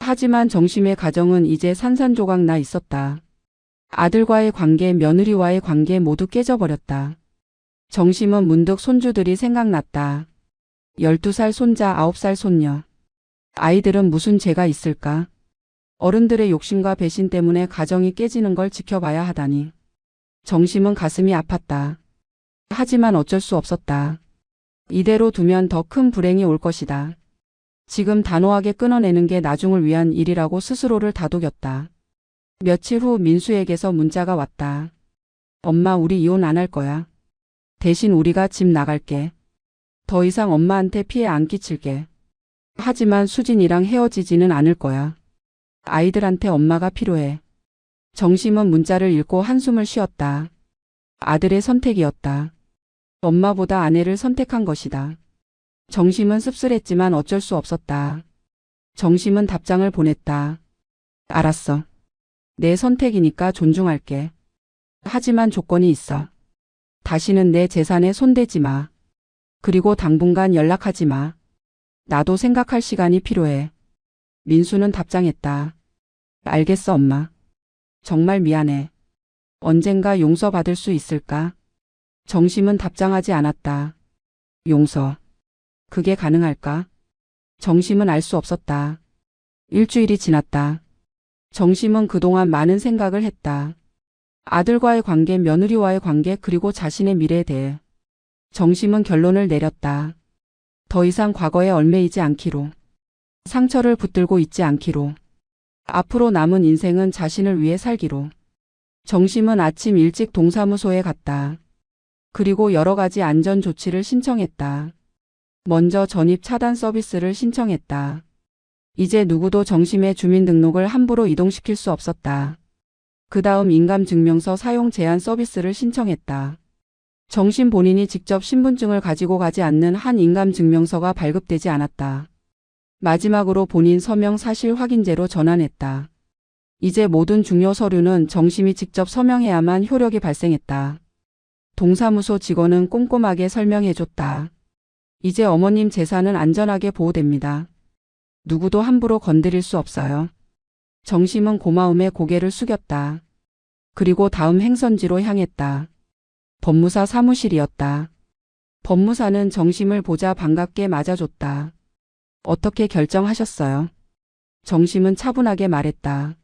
하지만 정심의 가정은 이제 산산조각 나 있었다. 아들과의 관계, 며느리와의 관계 모두 깨져버렸다. 정심은 문득 손주들이 생각났다. 12살 손자, 9살 손녀. 아이들은 무슨 죄가 있을까? 어른들의 욕심과 배신 때문에 가정이 깨지는 걸 지켜봐야 하다니. 정심은 가슴이 아팠다. 하지만 어쩔 수 없었다. 이대로 두면 더 큰 불행이 올 것이다. 지금 단호하게 끊어내는 게 나중을 위한 일이라고 스스로를 다독였다. 며칠 후 민수에게서 문자가 왔다. 엄마 우리 이혼 안 할 거야. 대신 우리가 집 나갈게. 더 이상 엄마한테 피해 안 끼칠게. 하지만 수진이랑 헤어지지는 않을 거야. 아이들한테 엄마가 필요해. 정심은 문자를 읽고 한숨을 쉬었다. 아들의 선택이었다. 엄마보다 아내를 선택한 것이다. 정심은 씁쓸했지만 어쩔 수 없었다. 정심은 답장을 보냈다. 알았어. 내 선택이니까 존중할게. 하지만 조건이 있어. 다시는 내 재산에 손대지 마. 그리고 당분간 연락하지 마. 나도 생각할 시간이 필요해. 민수는 답장했다. 알겠어 엄마. 정말 미안해. 언젠가 용서받을 수 있을까? 정심은 답장하지 않았다. 용서. 그게 가능할까? 정심은 알 수 없었다. 일주일이 지났다. 정심은 그동안 많은 생각을 했다. 아들과의 관계, 며느리와의 관계, 그리고 자신의 미래에 대해. 정심은 결론을 내렸다. 더 이상 과거에 얽매이지 않기로. 상처를 붙들고 있지 않기로. 앞으로 남은 인생은 자신을 위해 살기로. 정심은 아침 일찍 동사무소에 갔다. 그리고 여러 가지 안전 조치를 신청했다. 먼저 전입 차단 서비스를 신청했다. 이제 누구도 정심의 주민등록을 함부로 이동시킬 수 없었다. 그 다음 인감증명서 사용 제한 서비스를 신청했다. 정심 본인이 직접 신분증을 가지고 가지 않는 한 인감증명서가 발급되지 않았다. 마지막으로 본인 서명 사실 확인제로 전환했다. 이제 모든 중요 서류는 정심이 직접 서명해야만 효력이 발생했다. 동사무소 직원은 꼼꼼하게 설명해줬다. 이제 어머님 재산은 안전하게 보호됩니다. 누구도 함부로 건드릴 수 없어요. 정심은 고마움에 고개를 숙였다. 그리고 다음 행선지로 향했다. 법무사 사무실이었다. 법무사는 정심을 보자 반갑게 맞아줬다. 어떻게 결정하셨어요? 정심은 차분하게 말했다.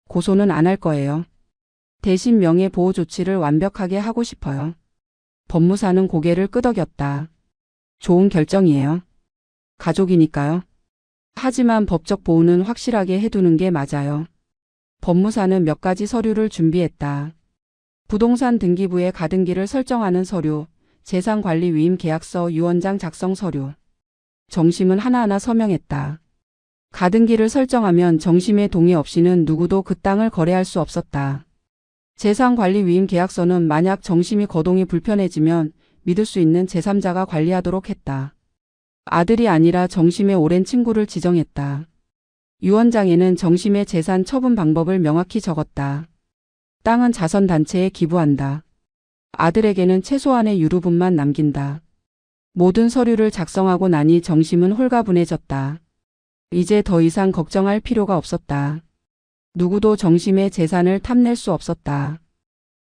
고소는 안 할 거예요. 대신 명예보호 조치를 완벽하게 하고 싶어요. 법무사는 고개를 끄덕였다. 좋은 결정이에요. 가족이니까요. 하지만 법적 보호는 확실하게 해두는 게 맞아요. 법무사는 몇 가지 서류를 준비했다. 부동산 등기부에 가등기를 설정하는 서류, 재산관리 위임 계약서 유언장 작성 서류. 정심은 하나하나 서명했다. 가등기를 설정하면 정심의 동의 없이는 누구도 그 땅을 거래할 수 없었다. 재산관리 위임 계약서는 만약 정심이 거동이 불편해지면 믿을 수 있는 제3자가 관리하도록 했다. 아들이 아니라 정심의 오랜 친구를 지정했다. 유언장에는 정심의 재산 처분 방법을 명확히 적었다. 땅은 자선단체에 기부한다. 아들에게는 최소한의 유류분만 남긴다. 모든 서류를 작성하고 나니 정심은 홀가분해졌다. 이제 더 이상 걱정할 필요가 없었다. 누구도 정심의 재산을 탐낼 수 없었다.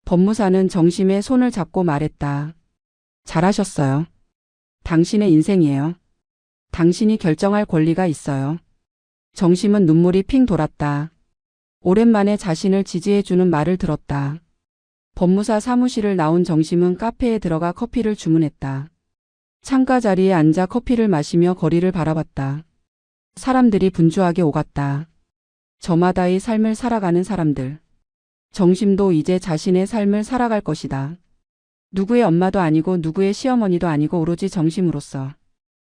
법무사는 정심의 손을 잡고 말했다. 잘하셨어요. 당신의 인생이에요. 당신이 결정할 권리가 있어요. 정심은 눈물이 핑 돌았다. 오랜만에 자신을 지지해주는 말을 들었다. 법무사 사무실을 나온 정심은 카페에 들어가 커피를 주문했다. 창가 자리에 앉아 커피를 마시며 거리를 바라봤다. 사람들이 분주하게 오갔다. 저마다의 삶을 살아가는 사람들. 정심도 이제 자신의 삶을 살아갈 것이다. 누구의 엄마도 아니고 누구의 시어머니도 아니고 오로지 정심으로서.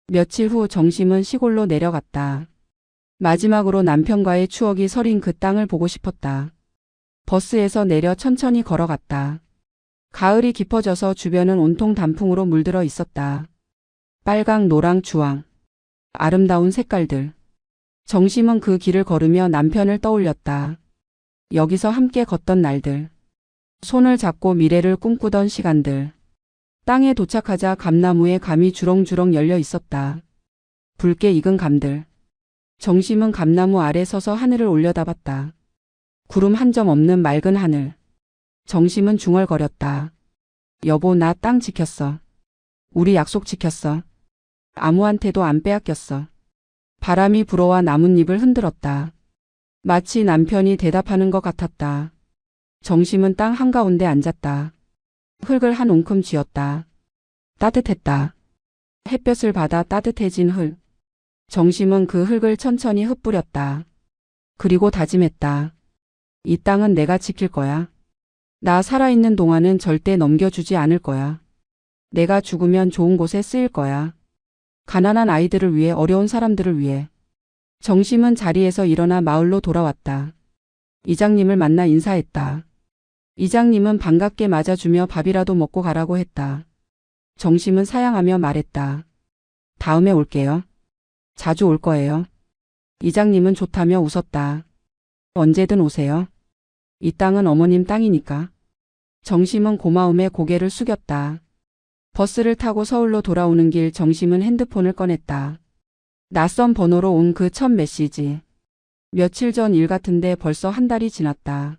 며칠 후 정심은 시골로 내려갔다. 마지막으로 남편과의 추억이 서린 그 땅을 보고 싶었다. 버스에서 내려 천천히 걸어갔다. 가을이 깊어져서 주변은 온통 단풍으로 물들어 있었다. 빨강, 노랑, 주황. 아름다운 색깔들. 정심은 그 길을 걸으며 남편을 떠올렸다. 여기서 함께 걷던 날들. 손을 잡고 미래를 꿈꾸던 시간들. 땅에 도착하자 감나무에 감이 주렁주렁 열려 있었다. 붉게 익은 감들. 정심은 감나무 아래 서서 하늘을 올려다봤다. 구름 한 점 없는 맑은 하늘. 정심은 중얼거렸다. 여보, 나 땅 지켰어. 우리 약속 지켰어. 아무한테도 안 빼앗겼어. 바람이 불어와 나뭇잎을 흔들었다. 마치 남편이 대답하는 것 같았다. 정심은 땅 한가운데 앉았다. 흙을 한 웅큼 쥐었다. 따뜻했다. 햇볕을 받아 따뜻해진 흙. 정심은 그 흙을 천천히 흩뿌렸다. 그리고 다짐했다. 이 땅은 내가 지킬 거야. 나 살아있는 동안은 절대 넘겨주지 않을 거야. 내가 죽으면 좋은 곳에 쓰일 거야. 가난한 아이들을 위해, 어려운 사람들을 위해. 정심은 자리에서 일어나 마을로 돌아왔다. 이장님을 만나 인사했다. 이장님은 반갑게 맞아주며 밥이라도 먹고 가라고 했다. 정심은 사양하며 말했다. 다음에 올게요. 자주 올 거예요. 이장님은 좋다며 웃었다. 언제든 오세요. 이 땅은 어머님 땅이니까. 정심은 고마움에 고개를 숙였다. 버스를 타고 서울로 돌아오는 길 정심은 핸드폰을 꺼냈다. 낯선 번호로 온 그 첫 메시지. 며칠 전 일 같은데 벌써 한 달이 지났다.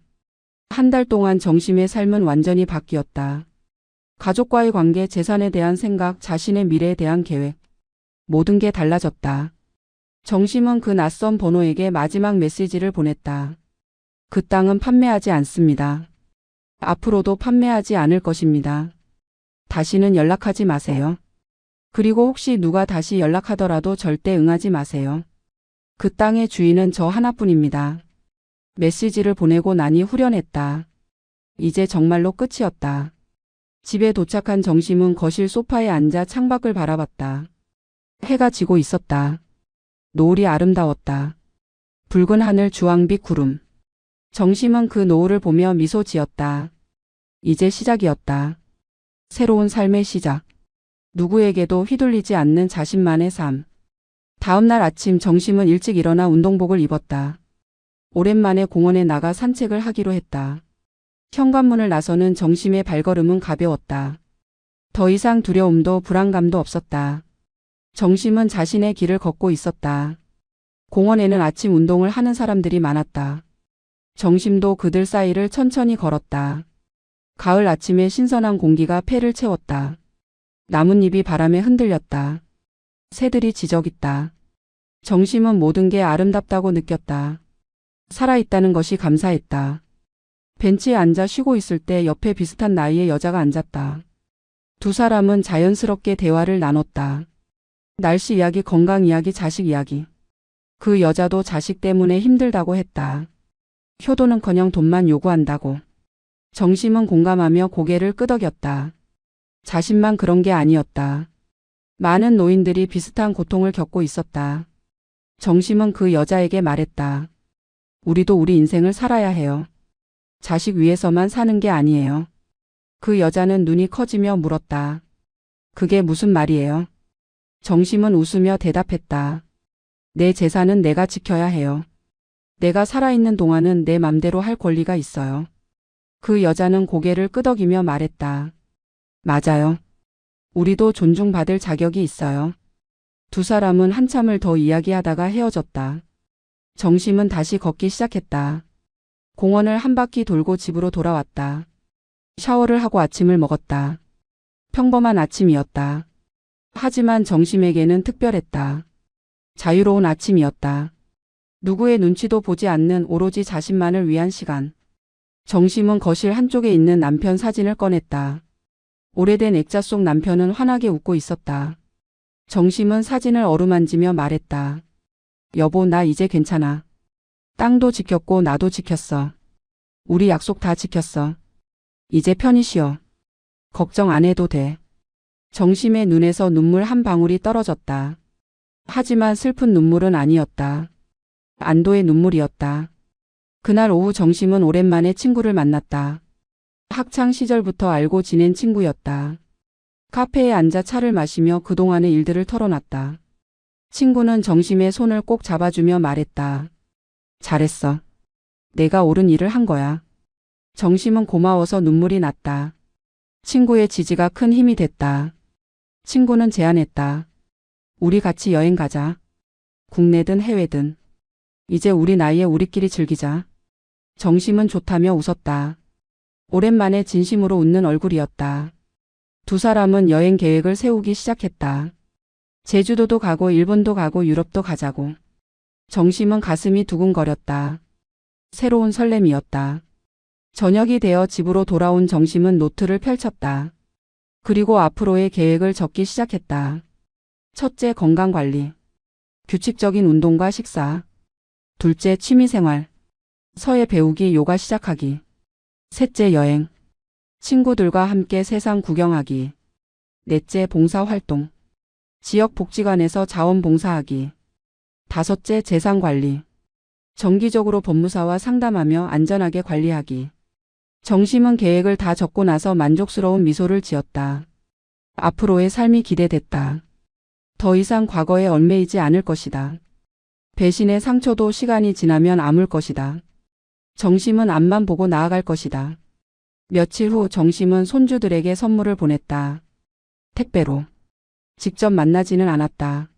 한 달 동안 정심의 삶은 완전히 바뀌었다. 가족과의 관계, 재산에 대한 생각, 자신의 미래에 대한 계획. 모든 게 달라졌다. 정심은 그 낯선 번호에게 마지막 메시지를 보냈다. 그 땅은 판매하지 않습니다. 앞으로도 판매하지 않을 것입니다. 다시는 연락하지 마세요. 그리고 혹시 누가 다시 연락하더라도 절대 응하지 마세요. 그 땅의 주인은 저 하나뿐입니다. 메시지를 보내고 나니 후련했다. 이제 정말로 끝이었다. 집에 도착한 정심은 거실 소파에 앉아 창밖을 바라봤다. 해가 지고 있었다. 노을이 아름다웠다. 붉은 하늘, 주황빛 구름. 정심은 그 노을을 보며 미소 지었다. 이제 시작이었다. 새로운 삶의 시작. 누구에게도 휘둘리지 않는 자신만의 삶. 다음 날 아침 정심은 일찍 일어나 운동복을 입었다. 오랜만에 공원에 나가 산책을 하기로 했다. 현관문을 나서는 정심의 발걸음은 가벼웠다. 더 이상 두려움도 불안감도 없었다. 정심은 자신의 길을 걷고 있었다. 공원에는 아침 운동을 하는 사람들이 많았다. 정심도 그들 사이를 천천히 걸었다. 가을 아침의 신선한 공기가 폐를 채웠다. 나뭇잎이 바람에 흔들렸다. 새들이 지저귀다. 정심은 모든 게 아름답다고 느꼈다. 살아있다는 것이 감사했다. 벤치에 앉아 쉬고 있을 때 옆에 비슷한 나이의 여자가 앉았다. 두 사람은 자연스럽게 대화를 나눴다. 날씨 이야기, 건강 이야기, 자식 이야기. 그 여자도 자식 때문에 힘들다고 했다. 효도는커녕 돈만 요구한다고. 정심은 공감하며 고개를 끄덕였다. 자신만 그런 게 아니었다. 많은 노인들이 비슷한 고통을 겪고 있었다. 정심은 그 여자에게 말했다. 우리도 우리 인생을 살아야 해요. 자식 위해서만 사는 게 아니에요. 그 여자는 눈이 커지며 물었다. 그게 무슨 말이에요? 정심은 웃으며 대답했다. 내 재산은 내가 지켜야 해요. 내가 살아있는 동안은 내 맘대로 할 권리가 있어요. 그 여자는 고개를 끄덕이며 말했다. 맞아요. 우리도 존중받을 자격이 있어요. 두 사람은 한참을 더 이야기하다가 헤어졌다. 정심은 다시 걷기 시작했다. 공원을 한 바퀴 돌고 집으로 돌아왔다. 샤워를 하고 아침을 먹었다. 평범한 아침이었다. 하지만 정심에게는 특별했다. 자유로운 아침이었다. 누구의 눈치도 보지 않는 오로지 자신만을 위한 시간. 정심은 거실 한쪽에 있는 남편 사진을 꺼냈다. 오래된 액자 속 남편은 환하게 웃고 있었다. 정심은 사진을 어루만지며 말했다. 여보, 나 이제 괜찮아. 땅도 지켰고 나도 지켰어. 우리 약속 다 지켰어. 이제 편히 쉬어. 걱정 안 해도 돼. 정심의 눈에서 눈물 한 방울이 떨어졌다. 하지만 슬픈 눈물은 아니었다. 안도의 눈물이었다. 그날 오후 정심은 오랜만에 친구를 만났다. 학창 시절부터 알고 지낸 친구였다. 카페에 앉아 차를 마시며 그동안의 일들을 털어놨다. 친구는 정심의 손을 꼭 잡아주며 말했다. 잘했어. 내가 옳은 일을 한 거야. 정심은 고마워서 눈물이 났다. 친구의 지지가 큰 힘이 됐다. 친구는 제안했다. 우리 같이 여행 가자. 국내든 해외든. 이제 우리 나이에 우리끼리 즐기자. 정심은 좋다며 웃었다. 오랜만에 진심으로 웃는 얼굴이었다. 두 사람은 여행 계획을 세우기 시작했다. 제주도도 가고 일본도 가고 유럽도 가자고. 정심은 가슴이 두근거렸다. 새로운 설렘이었다. 저녁이 되어 집으로 돌아온 정심은 노트를 펼쳤다. 그리고 앞으로의 계획을 적기 시작했다. 첫째, 건강관리. 규칙적인 운동과 식사. 둘째, 취미생활. 서예 배우기, 요가 시작하기. 셋째, 여행. 친구들과 함께 세상 구경하기. 넷째, 봉사활동. 지역 복지관에서 자원봉사하기. 다섯째, 재산관리. 정기적으로 법무사와 상담하며 안전하게 관리하기. 정심은 계획을 다 적고 나서 만족스러운 미소를 지었다. 앞으로의 삶이 기대됐다. 더 이상 과거에 얽매이지 않을 것이다. 배신의 상처도 시간이 지나면 아물 것이다. 정심은 앞만 보고 나아갈 것이다. 며칠 후 정심은 손주들에게 선물을 보냈다. 택배로. 직접 만나지는 않았다.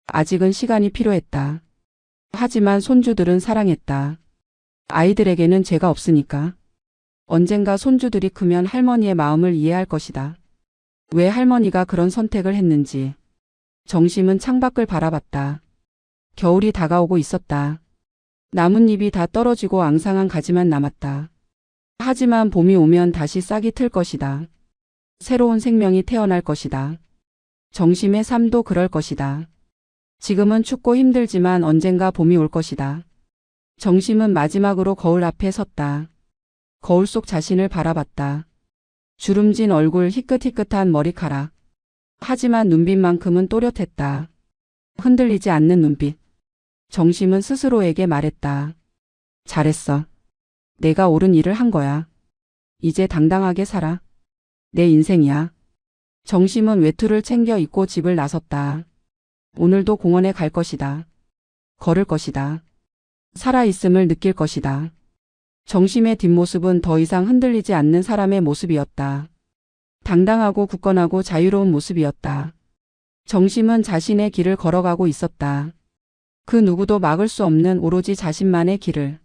아직은 시간이 필요했다. 하지만 손주들은 사랑했다. 아이들에게는 죄가 없으니까. 언젠가 손주들이 크면 할머니의 마음을 이해할 것이다. 왜 할머니가 그런 선택을 했는지. 정심은 창밖을 바라봤다. 겨울이 다가오고 있었다. 나뭇잎이 다 떨어지고 앙상한 가지만 남았다. 하지만 봄이 오면 다시 싹이 틀 것이다. 새로운 생명이 태어날 것이다. 정심의 삶도 그럴 것이다. 지금은 춥고 힘들지만 언젠가 봄이 올 것이다. 정심은 마지막으로 거울 앞에 섰다. 거울 속 자신을 바라봤다. 주름진 얼굴, 희끗희끗한 머리카락. 하지만 눈빛만큼은 또렷했다. 흔들리지 않는 눈빛. 정심은 스스로에게 말했다. 잘했어. 내가 옳은 일을 한 거야. 이제 당당하게 살아. 내 인생이야. 정심은 외투를 챙겨 입고 집을 나섰다. 오늘도 공원에 갈 것이다. 걸을 것이다. 살아있음을 느낄 것이다. 정심의 뒷모습은 더 이상 흔들리지 않는 사람의 모습이었다. 당당하고 굳건하고 자유로운 모습이었다. 정심은 자신의 길을 걸어가고 있었다. 그 누구도 막을 수 없는 오로지 자신만의 길을.